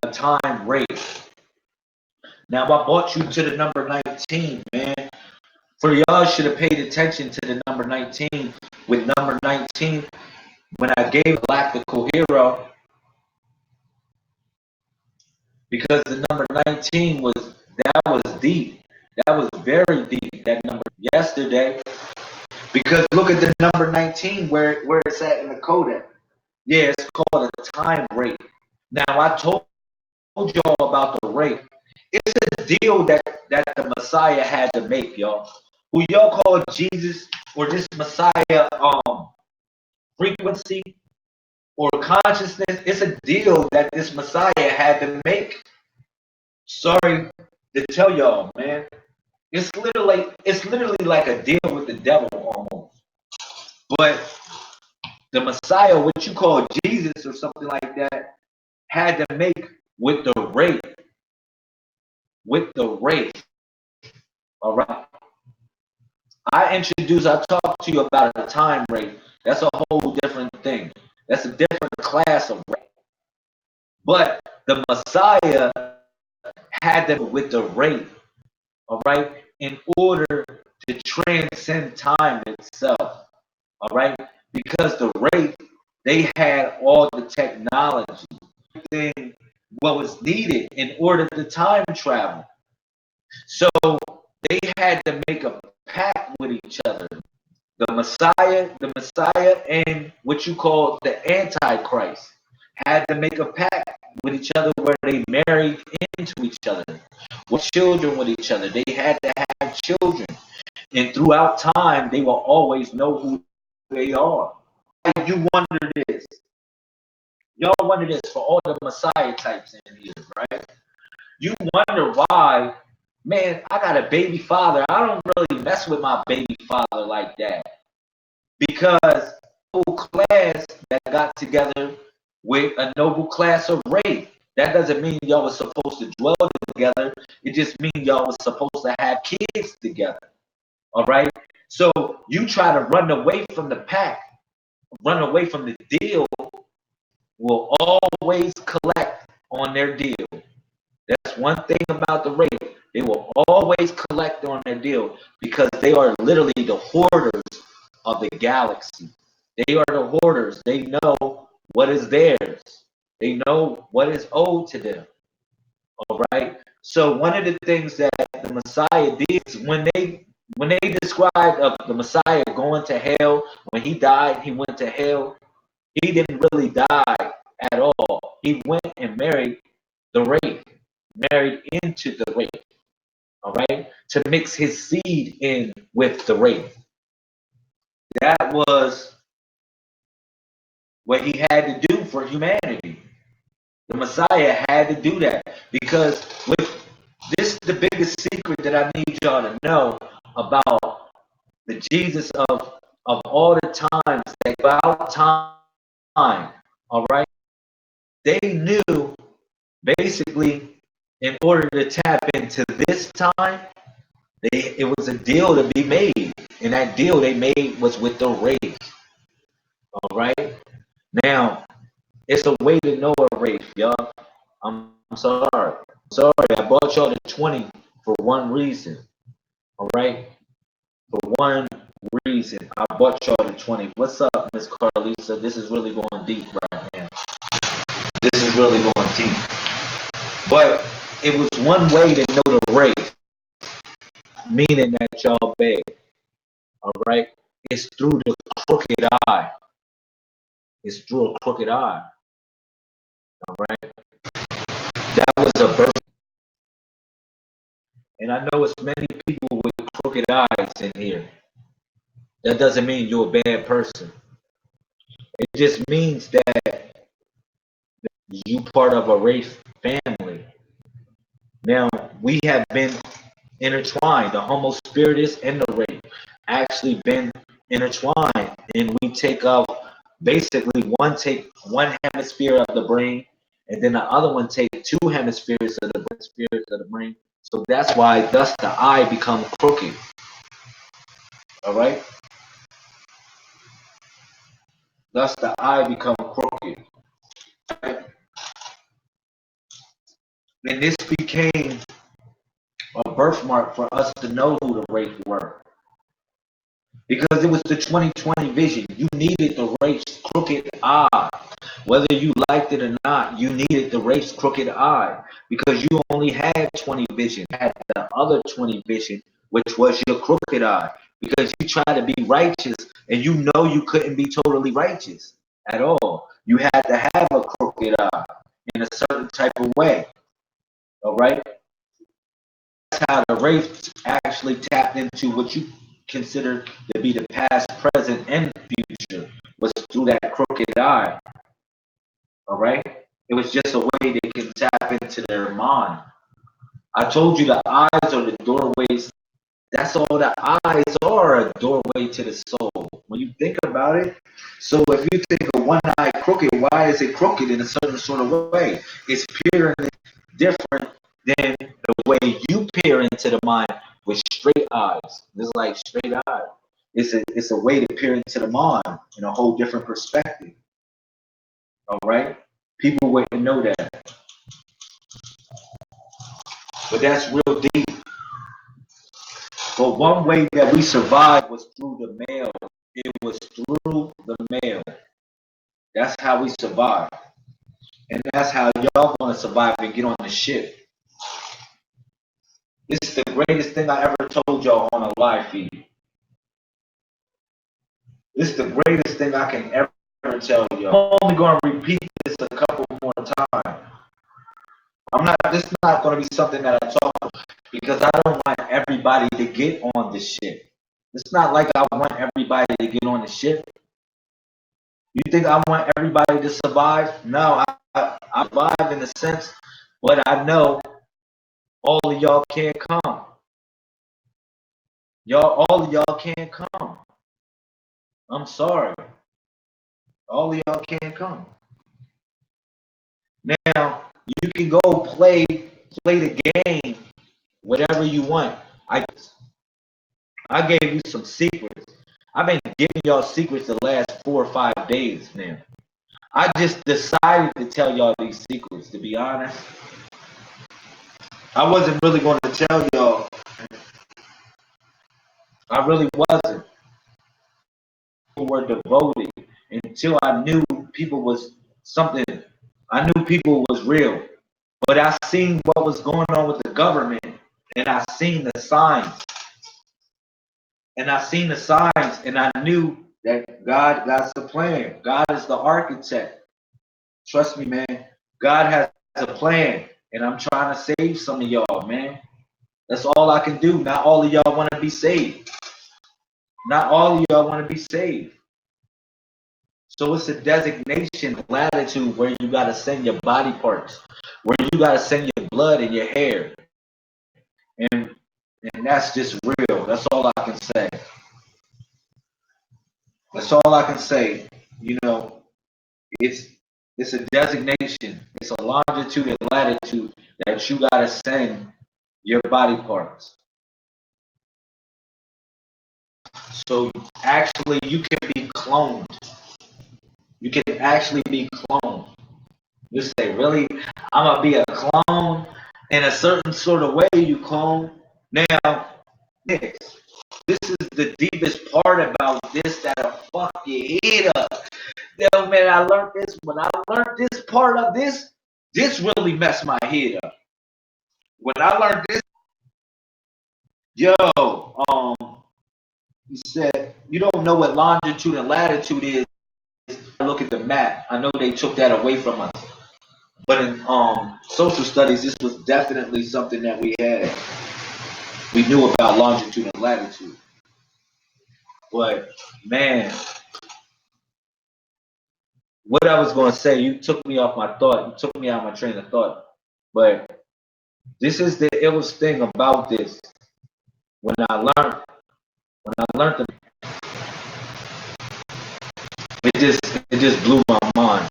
A time rape. Now I brought you to the number 19, man. For y'all should have paid attention to the number 19. With number 19, when I gave Galactical Hero, because the number 19 was deep. That was very deep. That number yesterday. Because look at the number 19 where it's at in the codex. Yeah, it's called a time rate. Now I told y'all about the rate. It's a deal that the Messiah had to make, y'all. Who y'all call Jesus or this Messiah frequency or consciousness? It's a deal that this Messiah had to make. Sorry to tell y'all, man. It's literally like a deal with the devil almost. But the Messiah, what you call Jesus or something like that, had to make with the rate. With the rate. All right. I talked to you about a time rate. That's a whole different thing. That's a different class of rate. But the Messiah had them with the rate, all right, in order to transcend time itself, all right, because the rate, they had all the technology, everything what was needed in order to time travel. So they had to make a pact with each other. The Messiah, and what you call the Antichrist had to make a pact with each other where they married into each other, with children with each other. They had to have children, and throughout time, they will always know who they are. You wonder this. Y'all wonder this for all the Messiah types in here, right? You wonder why, man, I got a baby father. I don't really mess with my baby father like that. Because a noble class that got together with a noble class of race. That doesn't mean y'all was supposed to dwell together. It just means y'all was supposed to have kids together. All right? So you try to run away from the pack, run away from the deal, will always collect on their deal. That's one thing about the race. They will always collect on their deal because they are literally the hoarders of the galaxy. They are the hoarders. They know what is theirs. They know what is owed to them. All right. So one of the things that the Messiah did is when they described of the Messiah going to hell, when he died, he went to hell. He didn't really die at all. He went and married the race, married into the race. All right, to mix his seed in with the race. That was what he had to do for humanity. The Messiah had to do that because with this, the biggest secret that I need y'all to know about the Jesus of all the times that about time. All right, they knew basically in order to tap into this time, it was a deal to be made, and that deal they made was with the race. All right, now it's a way to know a race, y'all. I'm sorry. Sorry, I brought y'all to 20 for one reason. All right? For one reason. I brought y'all to 20. What's up, Miss Carlisa? This is really going deep right now. This is really going deep. But it was one way to know the race, meaning that y'all beg. All right? It's through the crooked eye. It's through a crooked eye. All right? That was a birth. And I know it's many people with crooked eyes in here. That doesn't mean you're a bad person. It just means that you part of a race family. Now, we have been intertwined. The Homo spiritus and the race actually been intertwined. And we take up basically take one hemisphere of the brain, and then the other one take two hemispheres of the brain. So that's why thus the eye become crooked. All right? Thus the eye become crooked. And this became a birthmark for us to know who the race were. because it was the 2020 vision. You needed the race crooked eye. Whether you liked it or not, you needed the race crooked eye because you only had 20 vision. You had the other 20 vision, which was your crooked eye, because you tried to be righteous and you know you couldn't be totally righteous at all. You had to have a crooked eye in a certain type of way. All right? That's how the race actually tapped into what you consider to be the past, present, and future, was through that crooked eye. All right? It was just a way they can tap into their mind. I told you the eyes are the doorways. That's all the eyes are, a doorway to the soul. When you think about it, so if you think of one eye crooked, why is it crooked in a certain sort of way? It's peering different than the way you peer into the mind with straight eyes. It's like straight eyes. It's a way to peer into the mind in a whole different perspective. All right? People wouldn't know that. But that's real deep. But one way that we survived was through the mail. It was through the mail. That's how we survived. And that's how y'all gonna survive and get on the ship. This is the greatest thing I ever told y'all on a live feed. This is the greatest thing I can ever tell y'all. I'm only gonna repeat this a couple more times. This is not gonna be something that I talk about because I don't want everybody to get on the ship. It's not like I want everybody to get on the ship. You think I want everybody to survive? No, I survive in a sense, but I know all of y'all can't come. All of y'all can't come. I'm sorry. All of y'all can't come. Now, you can go play the game, whatever you want. I gave you some secrets. I've been giving y'all secrets the last 4 or 5 days now. I just decided to tell y'all these secrets, to be honest. I wasn't really going to tell y'all. I really wasn't. People were devoted until I knew people was something. I knew people was real. But I seen what was going on with the government, and I seen the signs. And I knew that God got the plan. God is the architect. Trust me, man. God has a plan, and I'm trying to save some of y'all, man. That's all I can do. Not all of y'all want to be saved. Not all of y'all want to be saved. So it's a designation, latitude, where you got to send your body parts, where you got to send your blood and your hair. And that's just real. That's all I can say. That's all I can say. You know, it's a designation. It's a longitude and latitude that you got to send your body parts. So actually, you can be cloned. You can actually be cloned. You say, really? I'm going to be a clone in a certain sort of way you clone? Now, this is the deepest part about this that'll fuck your head up. Yo, man, I learned this. When I learned this part of this really messed my head up. When I learned this, you said, you don't know what longitude and latitude is. Look at the map. I know they took that away from us. But in social studies, this was definitely something that we had. We knew about longitude and latitude. But, man, what I was going to say, you took me off my thought. You took me out of my train of thought. But this is the illest thing about this. When I learned them, it just blew my mind.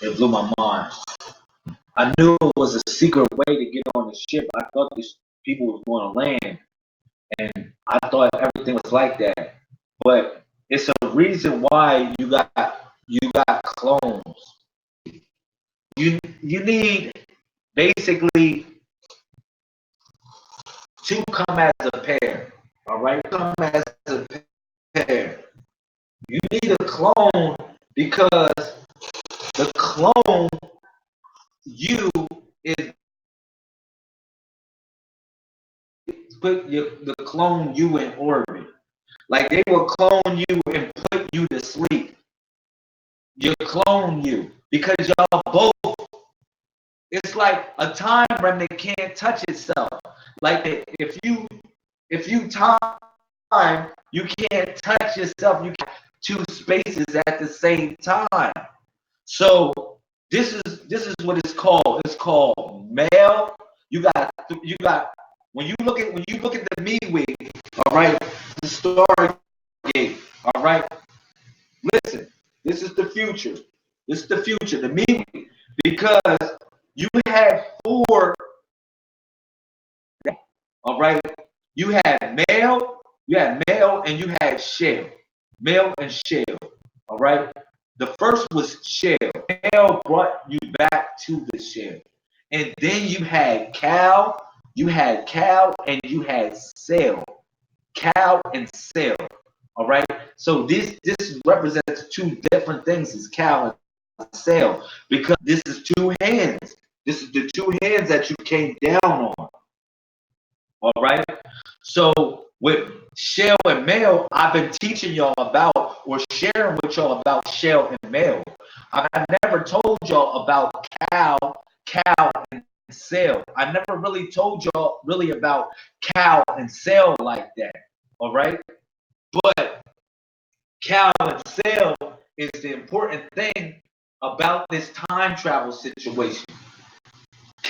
It blew my mind. I knew it was a secret way to get on the ship. I thought these people was going to land, and I thought everything was like that. But it's a reason why you got clones. You need basically to come as a pair. All right, come as a pair. You need a clone because the clone you is the clone you in orbit. Like they will clone you and put you to sleep. You clone you because y'all both. It's like a time remnant can't touch itself. Like if you time, you can't touch yourself. You can't two spaces at the same time. So this is what it's called. It's called male. You got when you look at the me wig. All right, the Stargate. All right, listen. This is the future. This is the future. The me wig, because you had four. All right, you had male, and you had shell. Male and shell. All right. The first was shell. Male brought you back to the shell, and then you had cow, and you had cell. Cow and cell. All right. So this represents two different things: is cow and cell, because this is two hands. This is the two hands that you came down on. All right. So with shell and male, I've been teaching y'all about or sharing with y'all about shell and male. I've never told y'all about cow and cell. I never really told y'all really about cow and cell like that. All right. But cow and cell is the important thing about this time travel situation.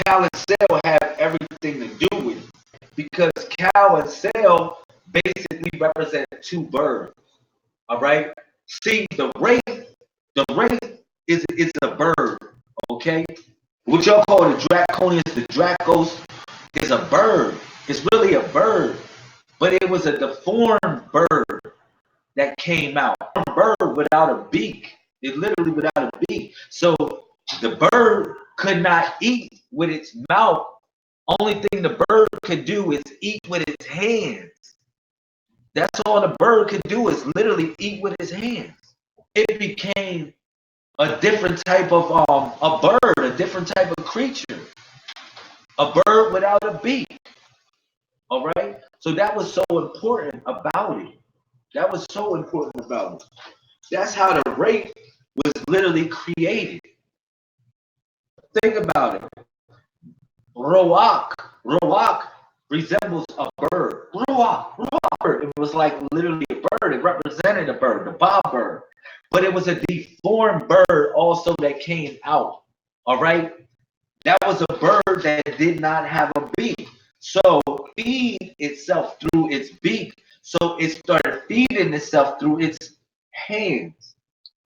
Cow and cell have everything to do with it, because cow and cell basically represent two birds. All right. See, the wraith is a bird. Okay. What y'all call the draconians, the dracos, is a bird. It's really a bird, but it was a deformed bird that came out. A bird without a beak. It literally without a beak. So the bird could not eat with its mouth. Only thing the bird could do is eat with its hands. That's all the bird could do, is literally eat with his hands. It became a different type of a bird, a different type of creature, a bird without a beak. All right. So that was so important about it. That was so important about it. That's how the rape was literally created. Think about it. Roak resembles a bird. Roak. It was like literally a bird. It represented a bird, the bob bird. But it was a deformed bird also that came out. All right. That was a bird that did not have a beak. So feed itself through its beak. So it started feeding itself through its hands.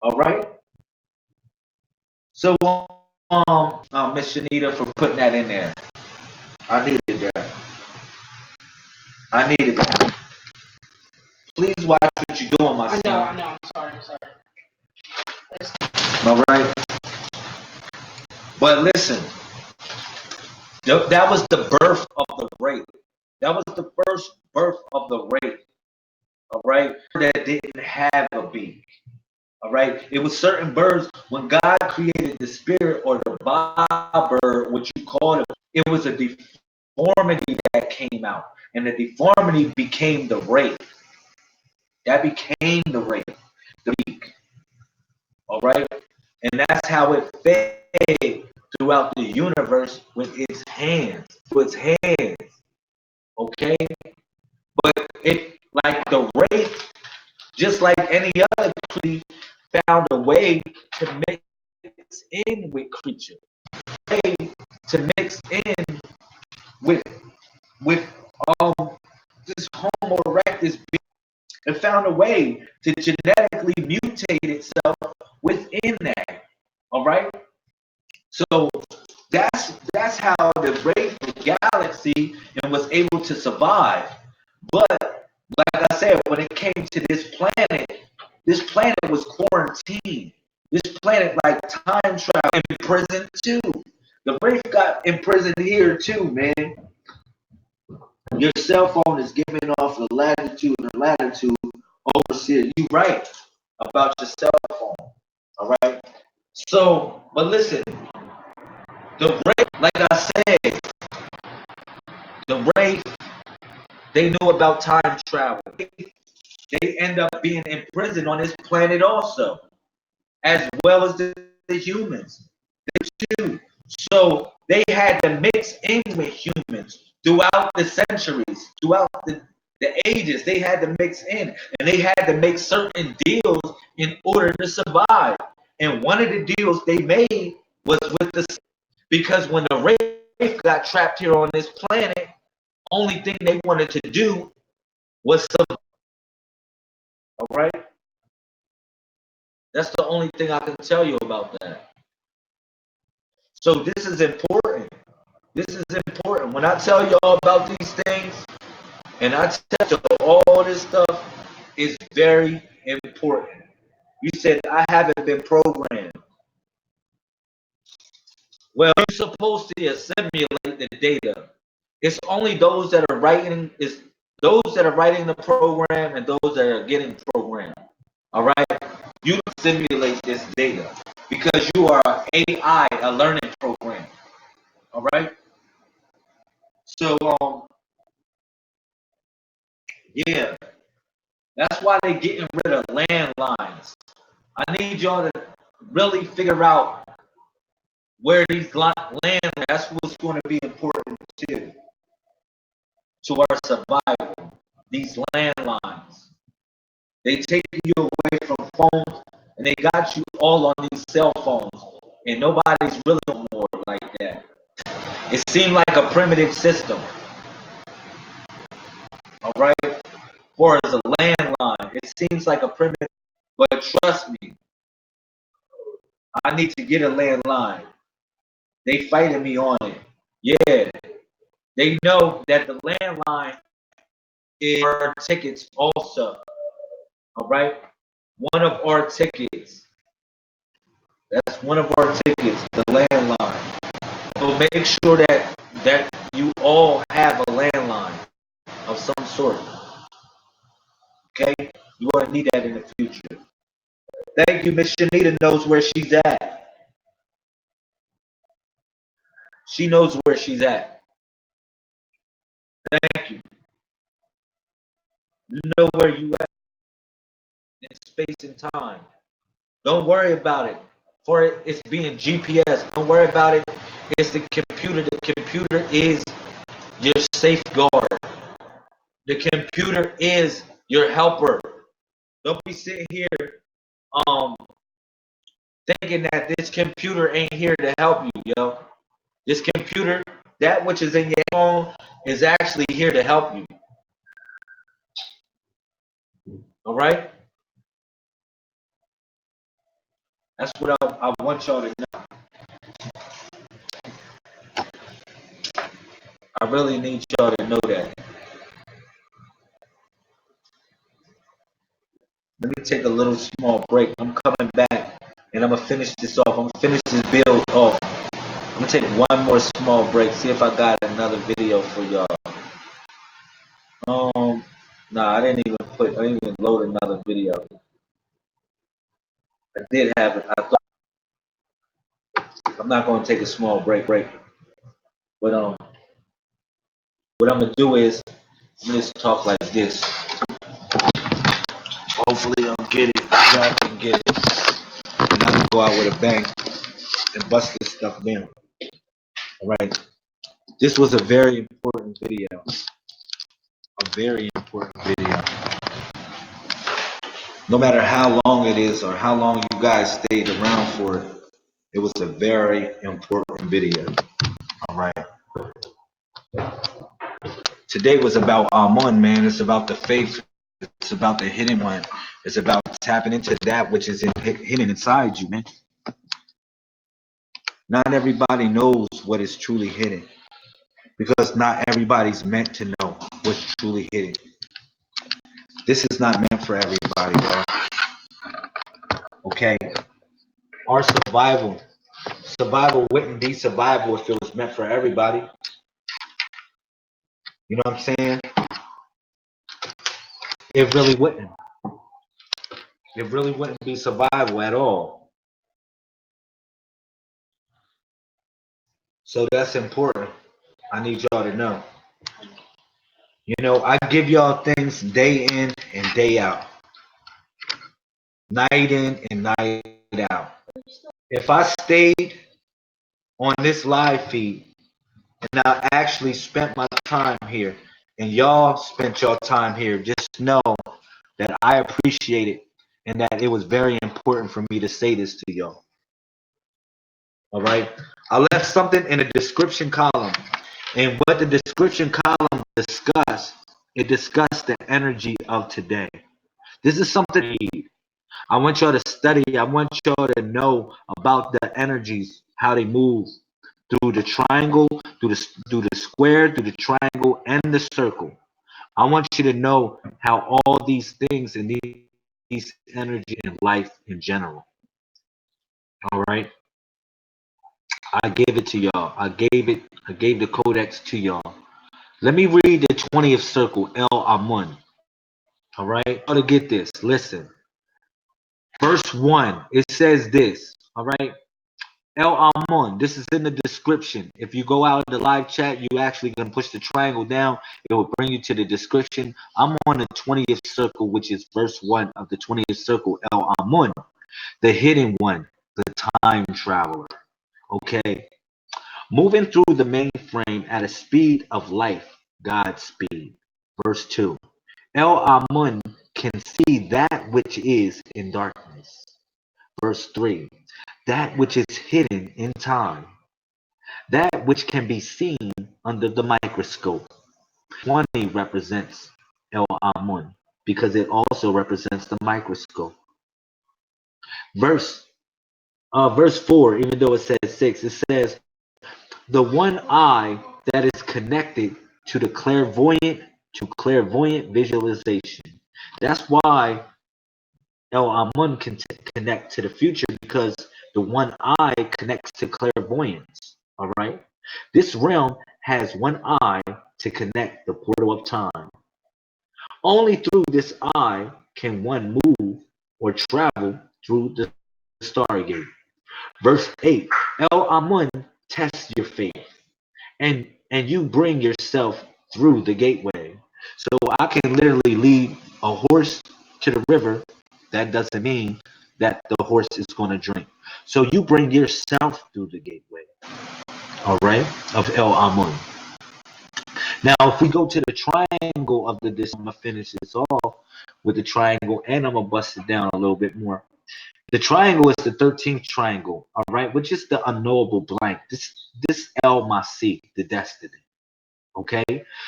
All right. So Miss Shanita, for putting that in there. I needed that. I needed that. Please watch what you're doing, my son. I know. I'm sorry. All right. But listen, that was the birth of the rape. That was the first birth of the rape. All right. That didn't have a beak. All right. It was certain birds, when God created the spirit or the bob bird, what you call it, it was a deformity that came out. And the deformity became the rape. That became the rape, the beak. All right. And that's how it fed throughout the universe with its hands. With its hands. Okay. But it, like the rape, just like any other creature, found a way to mix in with creature. To mix in with this Homo erectus being, and found a way to genetically mutate itself within that. All right. So that's how the race, the galaxy, and was able to survive. But like I said, when it came to this planet was quarantined. This planet, like time travel, imprisoned too. The Wraith got imprisoned here too, man. your cell phone is giving off the latitude and latitude overseas. You right about your cell phone. All right. So, but listen, the race, like I said, the race, they knew about time travel. They end up being imprisoned on this planet also, as well as the humans. They too. So they had to mix in with humans throughout the centuries, throughout the ages. They had to mix in, and they had to make certain deals in order to survive. And one of the deals they made was with the, because when the race got trapped here on this planet, only thing they wanted to do was survive. All right, that's the only thing I can tell you about that. So this is important. This is important. When I tell y'all about these things, and I tell you all this stuff, is very important. You said I haven't been programmed. Well, you're supposed to assimilate the data. It's only those that are writing is those that are writing the program and those that are getting programmed. All right, you simulate this data because you are AI, a learning program. All right. So yeah, that's why they're getting rid of landlines. I need y'all to really figure out where these land. That's what's going to be important too to our survival. These landlines, they take you away from phones, and they got you all on these cell phones, and nobody's really more like that. It seemed like a primitive system, all right? Or as a landline, it seems like a primitive. But trust me, I need to get a landline. They fighting me on it. Yeah, they know that the landline is our tickets also. All right, one of our tickets. That's one of our tickets, the landline. So make sure that you all have a landline of some sort. Okay, you are gonna need that in the future. Thank you, Miss Shanita knows where she's at. She knows where she's at. Thank you. You know where you at in space and time. Don't worry about it. For it's being GPS. Don't worry about it. It's the computer. The computer is your safeguard. The computer is your helper. Don't be sitting here um thinking that this computer ain't here to help you, yo. This computer, that which is in your phone, is actually here to help you. All right? That's what I want y'all to know. I really need y'all to know that. Let me take a little small break. I'm coming back and I'm gonna finish this off. I'm gonna finish this build off. I'm gonna take one more small break, see if I got another video for y'all. Nah, I didn't even load another video. I did have it. I thought I'm not gonna take a small break. But what I'm gonna do is I'm gonna just talk like this. Hopefully I'll get it. Y'all can get it. And I can go out with a bang and bust this stuff down. All right. This was a very important video. A very important video. No matter how long it is or how long you guys stayed around for it, it was a very important video. All right. Today was about Amun, man. It's about the faith. It's about the hidden one. It's about tapping into that which is hidden inside you, man. Not everybody knows what is truly hidden because not everybody's meant to know what's truly hidden. This is not meant for everybody, bro. Okay? Our survival wouldn't be survival if it was meant for everybody. You know what I'm saying? It really wouldn't. It really wouldn't be survival at all. So that's important. I need y'all to know. You know, I give y'all things day in and day out, night in and night out. If I stayed on this live feed and I actually spent my time here and y'all spent your time here, just know that I appreciate it and that it was very important for me to say this to y'all. All right. I left something in the description column. And what the description column discussed, it discussed the energy of today. This is something to read. I want y'all to study. I want y'all to know about the energies, how they move through the triangle, through the square, through the triangle, and the circle. I want you to know how all these things and these energy in life in general. All right. I gave it to y'all. I gave the codex to y'all. Let me read the 20th circle, El Amun. All right. How to get this? Listen. Verse 1, it says this. All right. El Amun. This is in the description. If you go out in the live chat, you actually can push the triangle down. It will bring you to the description. I'm on the 20th circle, which is verse 1 of the 20th circle, El Amun, the hidden one, the time traveler. Okay. Moving through the mainframe at a speed of light, God's speed. Verse 2. El Amun can see that which is in darkness. Verse 3. That which is hidden in time. That which can be seen under the microscope. 20 represents El Amun because it also represents the microscope. Verse 4, even though it says 6, it says the one eye that is connected to the clairvoyant visualization. That's why El Amun can connect to the future because the one eye connects to clairvoyance. All right. This realm has one eye to connect the portal of time. Only through this eye can one move or travel through the stargate. Verse 8. El Amun tests your faith. And you bring yourself through the gateway. So I can literally lead a horse to the river. That doesn't mean that the horse is going to drink. So you bring yourself through the gateway, all right, of El Amun. Now, if we go to the triangle of the I'm gonna finish this off with the triangle, and I'm gonna bust it down a little bit more. The triangle is the 13th triangle, all right, which is the unknowable blank. This El Masi, the destiny. Okay,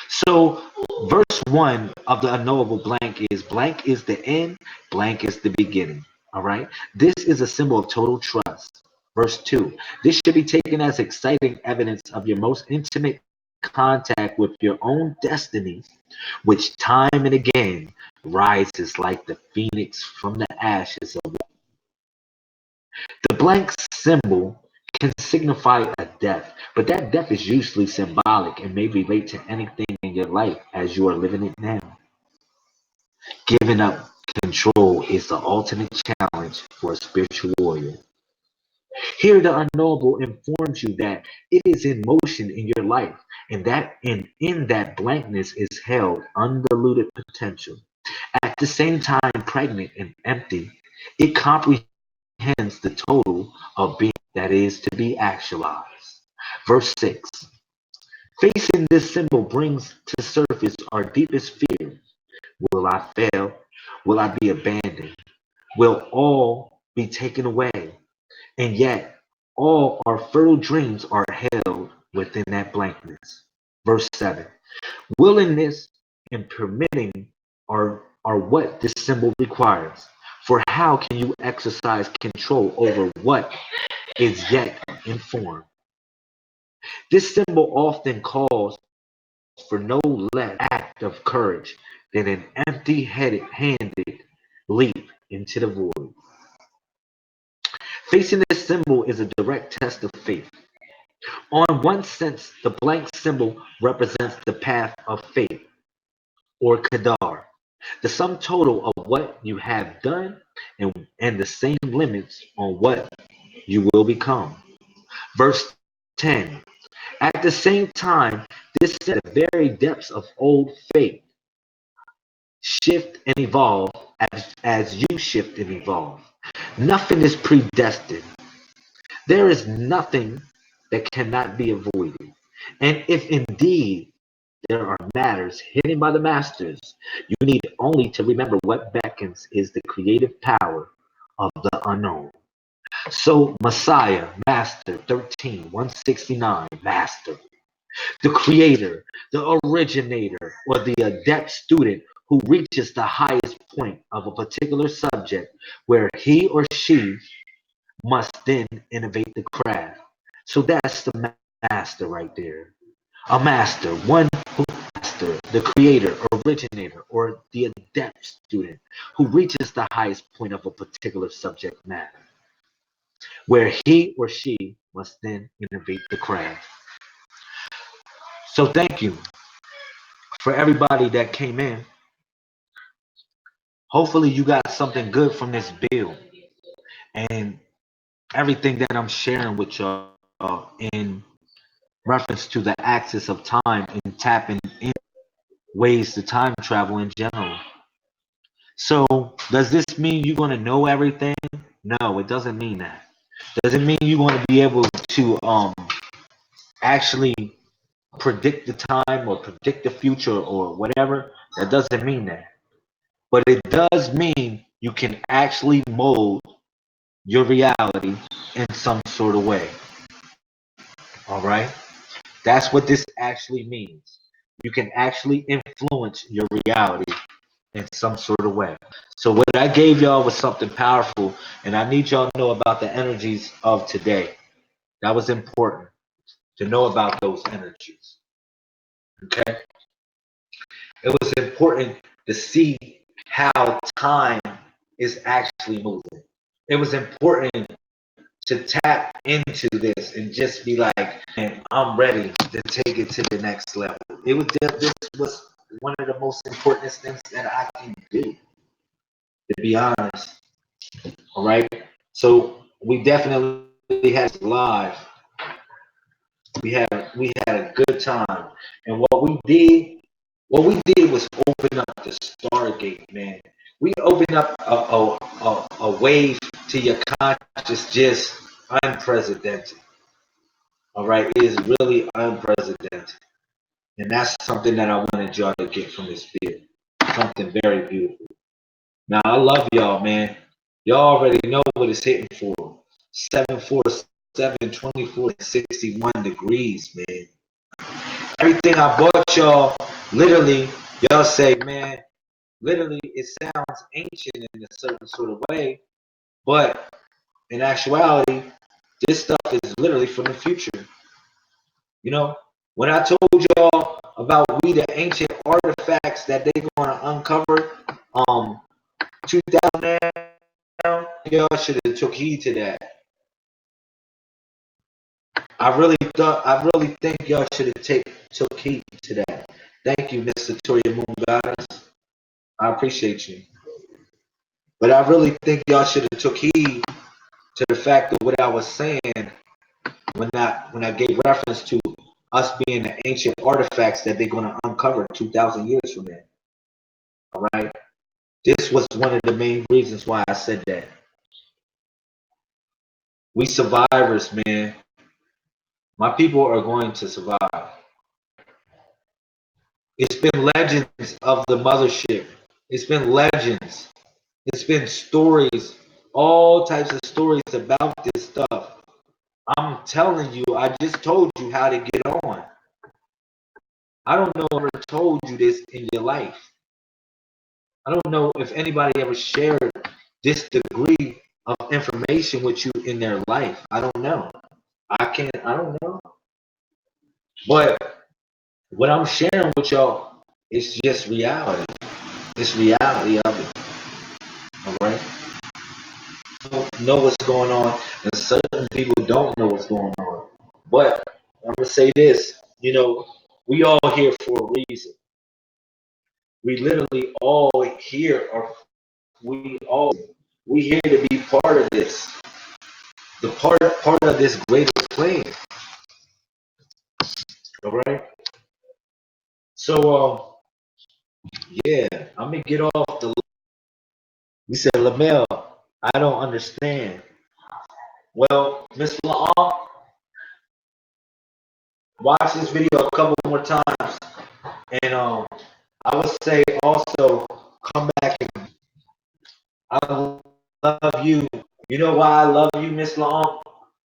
so verse 1 of the unknowable blank is the end, blank is the beginning. All right, this is a symbol of total trust. Verse 2, this should be taken as exciting evidence of your most intimate contact with your own destiny, which time and again rises like the phoenix from the ashes of the blank symbol can signify a death, but that death is usually symbolic and may relate to anything in your life as you are living it now. Giving up control is the ultimate challenge for a spiritual warrior. Here, the unknowable informs you that it is in motion in your life, and that in that blankness is held undiluted potential. At the same time, pregnant and empty, it comprehends the total of being that is to be actualized. Verse 6. Facing this symbol brings to surface our deepest fears. Will I fail? Will I be abandoned? Will all be taken away? And yet, all our fertile dreams are held within that blankness. Verse 7. Willingness and permitting are what this symbol requires. For how can you exercise control over what is yet informed? This symbol often calls for no less act of courage than an empty-handed leap into the void. Facing this symbol is a direct test of faith. On one sense, the blank symbol represents the path of faith, or Kadar, the sum total of what you have done and the same limits on what you will become. Verse 10. At the same time, this set the very depths of old faith shift and evolve as you shift and evolve. Nothing is predestined. There is nothing that cannot be avoided. And if indeed there are matters hidden by the masters, you need only to remember what beckons is the creative power of the unknown. So, Messiah, Master 13, 169, Master, the creator, the originator, or the adept student who reaches the highest point of a particular subject where he or she must then innovate the craft. So that's the master right there. A master, one who master, the creator, originator, or the adept student who reaches the highest point of a particular subject matter, where he or she must then innovate the craft. So thank you for everybody that came in. Hopefully you got something good from this bill and everything that I'm sharing with y'all in reference to the axis of time and tapping in ways to time travel in general. So does this mean you're going to know everything? No, it doesn't mean that. Does it mean you're going to be able to actually predict the time or predict the future or whatever? That doesn't mean that. But it does mean you can actually mold your reality in some sort of way. All right? That's what this actually means. You can actually influence your reality in some sort of way. So what I gave y'all was something powerful, and I need y'all to know about the energies of today. That was important to know about those energies. Okay? It was important to see how time is actually moving. It was important to tap into this and just be like, man, I'm ready to take it to the next level. This was one of the most important things that I can do, to be honest. All right. So we definitely had live. We had a good time, and what we did was open up the Stargate, man. We opened up a wave to your conscious, just unprecedented. All right, it is really unprecedented, and that's something that I wanted y'all to get from this video. Something very beautiful. Now I love y'all, man. Y'all already know what it's hitting for. 747, 24, 61 degrees, man. Everything I bought y'all, literally, y'all say, man, literally, it sounds ancient in a certain sort of way, but in actuality, this stuff is literally from the future. You know, when I told y'all about the ancient artifacts that they're gonna uncover, 2000 now, y'all should have took heed to that. I really think y'all should have took heed to that. Thank you, Mr. Toria Moon Goddess. I appreciate you. But I really think y'all should have took heed to the fact of what I was saying when I gave reference to us being the ancient artifacts that they're going to uncover 2,000 years from now. All right? This was one of the main reasons why I said that. We survivors, man. My people are going to survive. It's been legends of the mothership. It's been legends. It's been stories, all types of stories about this stuff. I'm telling you, I just told you how to get on. I don't know if I ever told you this in your life. I don't know if anybody ever shared this degree of information with you in their life. I don't know. I don't know. But what I'm sharing with y'all is just reality. It's reality of it. All right? Know what's going on, and certain people don't know what's going on. But to say this, we all here for a reason. We literally all here are we here to be part of this. The part of this greater plan. All right. So yeah, I'm gonna get off the. You said, Lamel, I don't understand. Well, Miss Law, watch this video a couple more times, and I would say also come back and I love you. You know why I love you, Miss Law?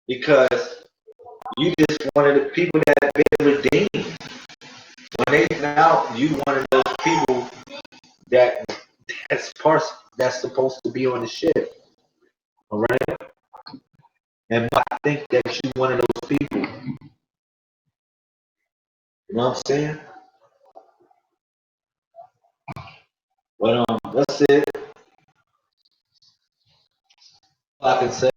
Because you just one of the people that have been redeemed. When they now you one of those people that's supposed to be on the ship. All right? And I think that you one of those people. You know what I'm saying? But that's it. All I can say.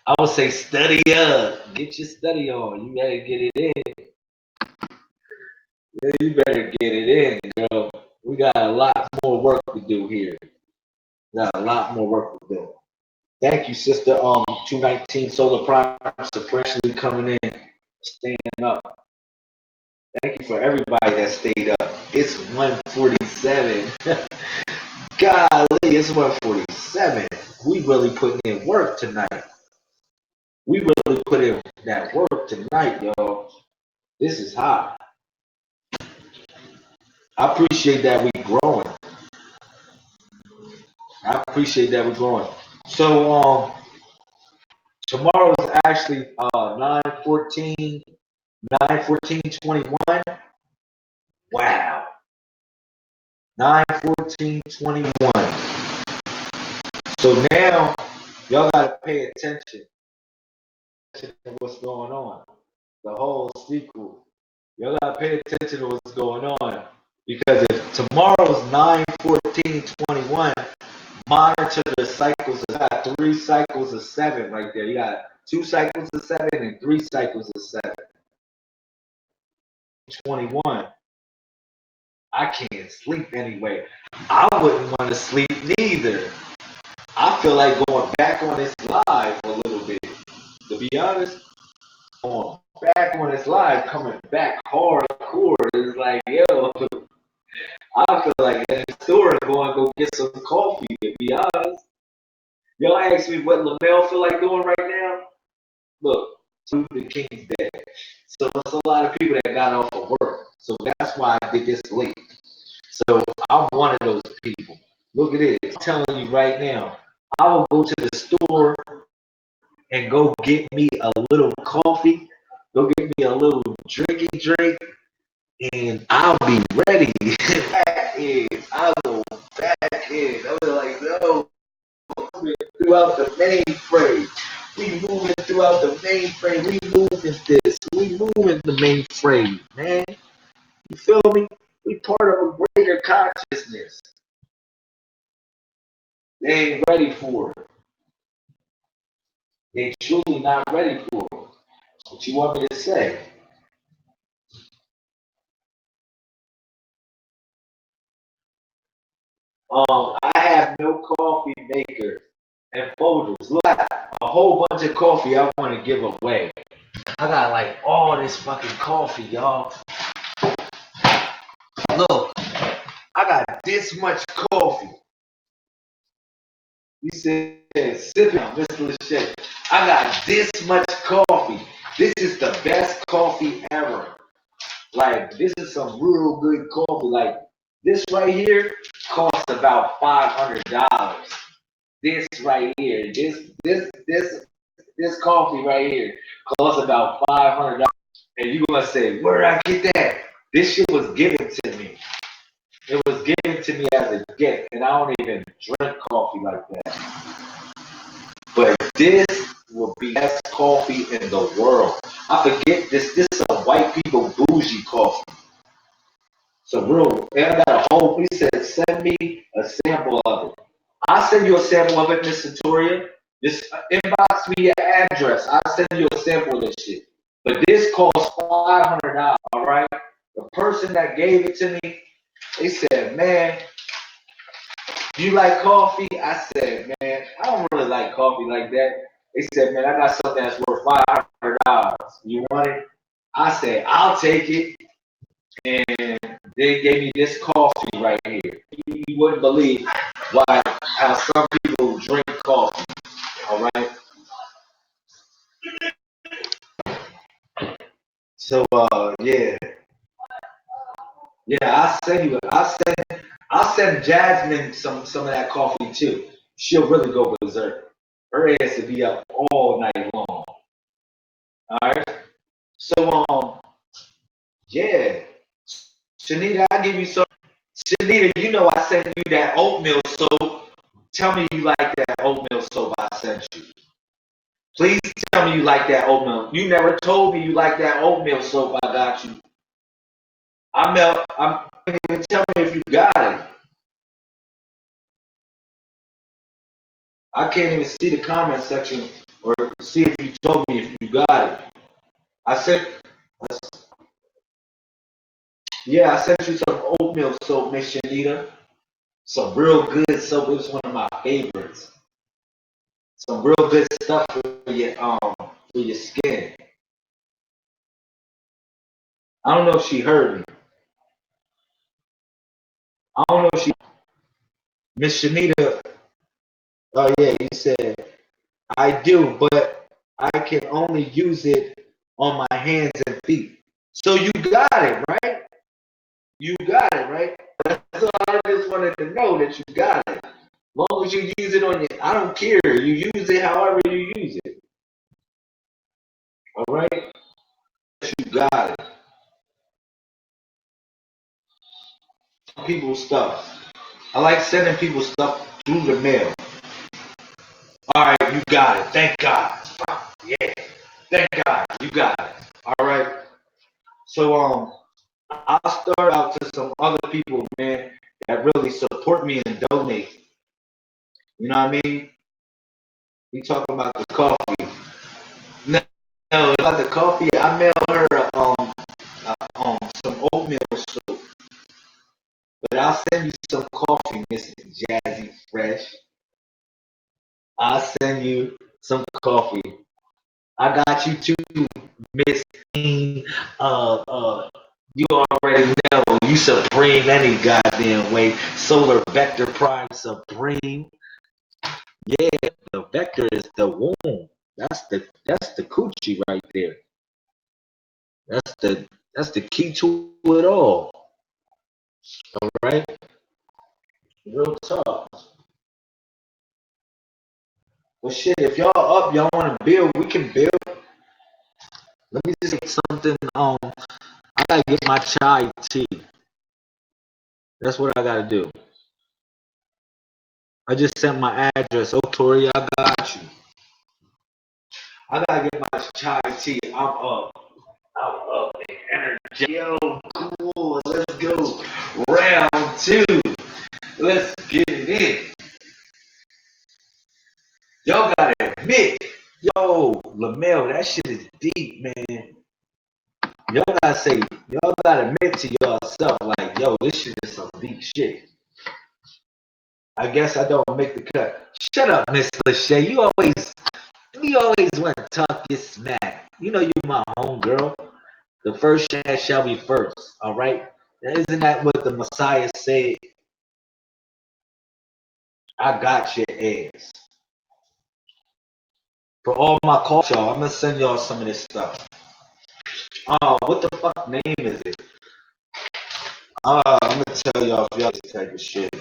I would say study up. Get your study on. You better get it in. Yeah, you better get it in, girl. We got a lot more work to do here. Got a lot more work to do. Thank you, sister. 219 Solar Prime sequentially coming in, staying up. Thank you for everybody that stayed up. It's 147. Golly, it's 147. We really putting in work tonight. We really put in that work tonight, y'all. This is hot. I appreciate that we growing. I appreciate that we're growing. So tomorrow is actually 9/14, 9/14/21. Wow. 9/14/21. So now y'all gotta pay attention to what's going on. The whole sequel. Y'all gotta pay attention to what's going on. Because if tomorrow's 9/14/21, monitor the cycles. I got 3 cycles of 7 right there. You got 2 cycles of 7 and 3 cycles of 7. 21. I can't sleep anyway. I wouldn't want to sleep neither. I feel like going back on this live a little bit. To be honest, going back on this live, coming back hardcore. It's like, yo, I feel like in the store going to go get some coffee, to be honest. Y'all ask me what Lamel feel like doing right now? Look, the King's dead. So there's a lot of people that got off of work. So that's why I did this late. So I'm one of those people. Look at this. I'm telling you right now, I will go to the store and go get me a little coffee, go get me a little drinky drink, and I'll be ready. Back in. I'll go back in. I was like, no, throughout the mainframe. We moving throughout the mainframe. We moving this. We moving the mainframe, man. You feel me? We part of a greater consciousness. They ain't ready for it. They truly not ready for it. What you want me to say? I have no coffee maker and folders. Look, I got a whole bunch of coffee I want to give away. I got like all this fucking coffee, y'all. Look, I got this much coffee. You said, sipping, Mr. Lachey. I got this much coffee. This is the best coffee ever. Like, this is some real good coffee. Like, this right here costs about $500. This right here, this coffee right here costs about $500. And you gonna say, where did I get that? This shit was given to me. It was given to me as a gift, and I don't even drink coffee like that. But this will be the best coffee in the world. I forget this. This is a white people bougie coffee. So real, and I got a whole. He said, send me a sample of it. I'll send you a sample of it, Miss Centuria. Just inbox me your address. I'll send you a sample of this shit. But this costs $500. All right. The person that gave it to me, they said, "Man, do you like coffee?" I said, "Man, I don't really like coffee like that." They said, "Man, I got something that's worth $500. You want it?" I said, "I'll take it." And they gave me this coffee right here. You wouldn't believe how some people drink coffee. All right. So yeah, I'll send Jasmine some of that coffee too. She'll really go berserk. Her ass will be up all night long. All right. So yeah, Shanita, I give you some. Shanita, you know I sent you that oatmeal soap. Tell me you like that oatmeal soap I sent you. Please tell me you like that oatmeal. You never told me you like that oatmeal soap I got you. I'm even tell me if you got it. I can't even see the comment section or see if you told me if you got it. I sent I sent you some oatmeal soap, Miss Shanita. Some real good soap. It was one of my favorites. Some real good stuff for your skin. I don't know if she heard me. I don't know if she Miss Shanita. Oh yeah, you said I do, but I can only use it on my hands and feet. So you got it, right? You got it, right? That's all I just wanted to know that you got it. As long as you use it on your, I don't care. You use it however you use it. All right? You got it. People stuff. I like sending people stuff through the mail. All right, you got it. Thank God. Yeah. Thank God. You got it. All right. So I'll start out to some other people, man, that really support me and donate. You know what I mean? We talking about the coffee. No, about the coffee. I mailed her some oatmeal soup, but I'll send you some coffee, Miss Jazzy Fresh. I'll send you some coffee. I got you too, Miss. Uh, uh, you already know you supreme any goddamn way. Solar Vector Prime Supreme. Yeah, the vector is the womb. That's the coochie right there. That's the key to it all. All right, real talk. Well, shit, if y'all up, y'all want to build, we can build. Let me just say something. I gotta get my chai tea. That's what I gotta do. I just sent my address. Oh, Tori, I got you. I gotta get my chai tea. I'm up. I'm up in energy. Yo, cool. Let's go. Round two. Let's get it in. Y'all gotta admit, yo, Lamel, that shit is deep, man. Y'all gotta admit to yourself, like, yo, this shit is some deep shit. I guess I don't make the cut. Shut up, Miss Lachey. You always want to talk your smack. You know you my homegirl. The first chance shall be first. All right. Isn't that what the Messiah said? I got your ass. For all my calls, y'all, I'm gonna send y'all some of this stuff. What the fuck name is it? I'm gonna tell y'all if y'all this type of shit.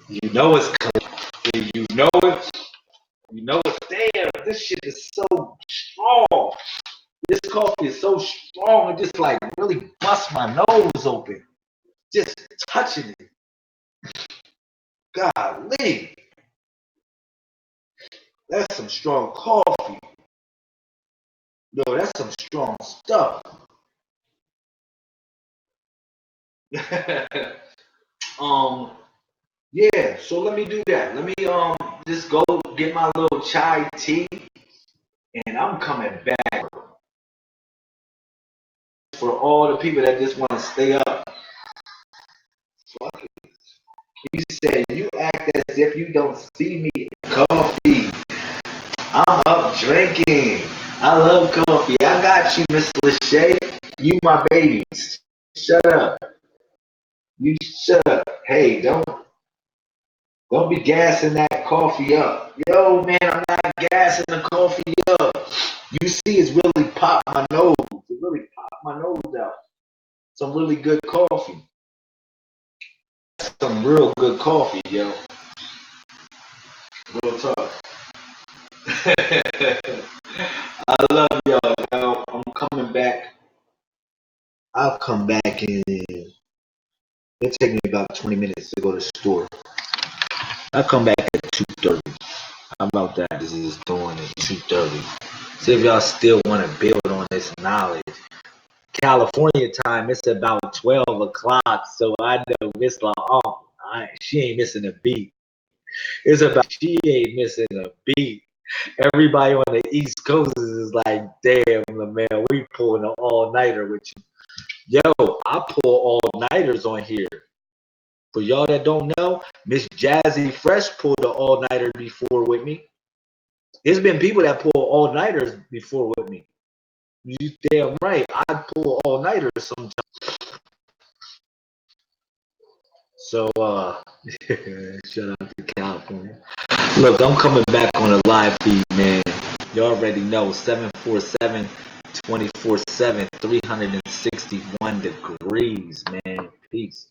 You know it's clean. You know it. You know it's there. This shit is so strong. This coffee is so strong. It just like really busts my nose open. Just touching it. Golly. That's some strong coffee. Yo, that's some strong stuff. Yeah, so let me do that. Let me just go get my little chai tea. And I'm coming back for all the people that just want to stay up. Fuck it. You said you act as if you don't see me. Coffee. I'm up drinking. I love coffee. I got you, Miss Lachey. You my babies. Shut up. You shut up. Hey, don't be gassing that coffee up. Yo, man, I'm not gassing the coffee up. You see, it's really popped my nose. It really popped my nose out. Some really good coffee. Some real good coffee, yo. Real talk. I love y'all. Yo. I'm coming back. I'll come back in. It'll take me about 20 minutes to go to the store. I'll come back at 2:30. How about that? This is doing at 2:30. See if y'all still want to build on this knowledge. California time, it's about 12 o'clock, so I know Miss La, she ain't missing a beat. It's about, she ain't missing a beat. Everybody on the East Coast is like, damn, man, we pulling an all-nighter with you. Yo, I pull all-nighters on here. For y'all that don't know, Miss Jazzy Fresh pulled an all-nighter before with me. There's been people that pull all-nighters before with me. You damn right, I pull all-nighters sometimes. So, shout out to California. Look, I'm coming back on a live feed, man. You already know, 747, 24/7, 361 degrees, man. Peace.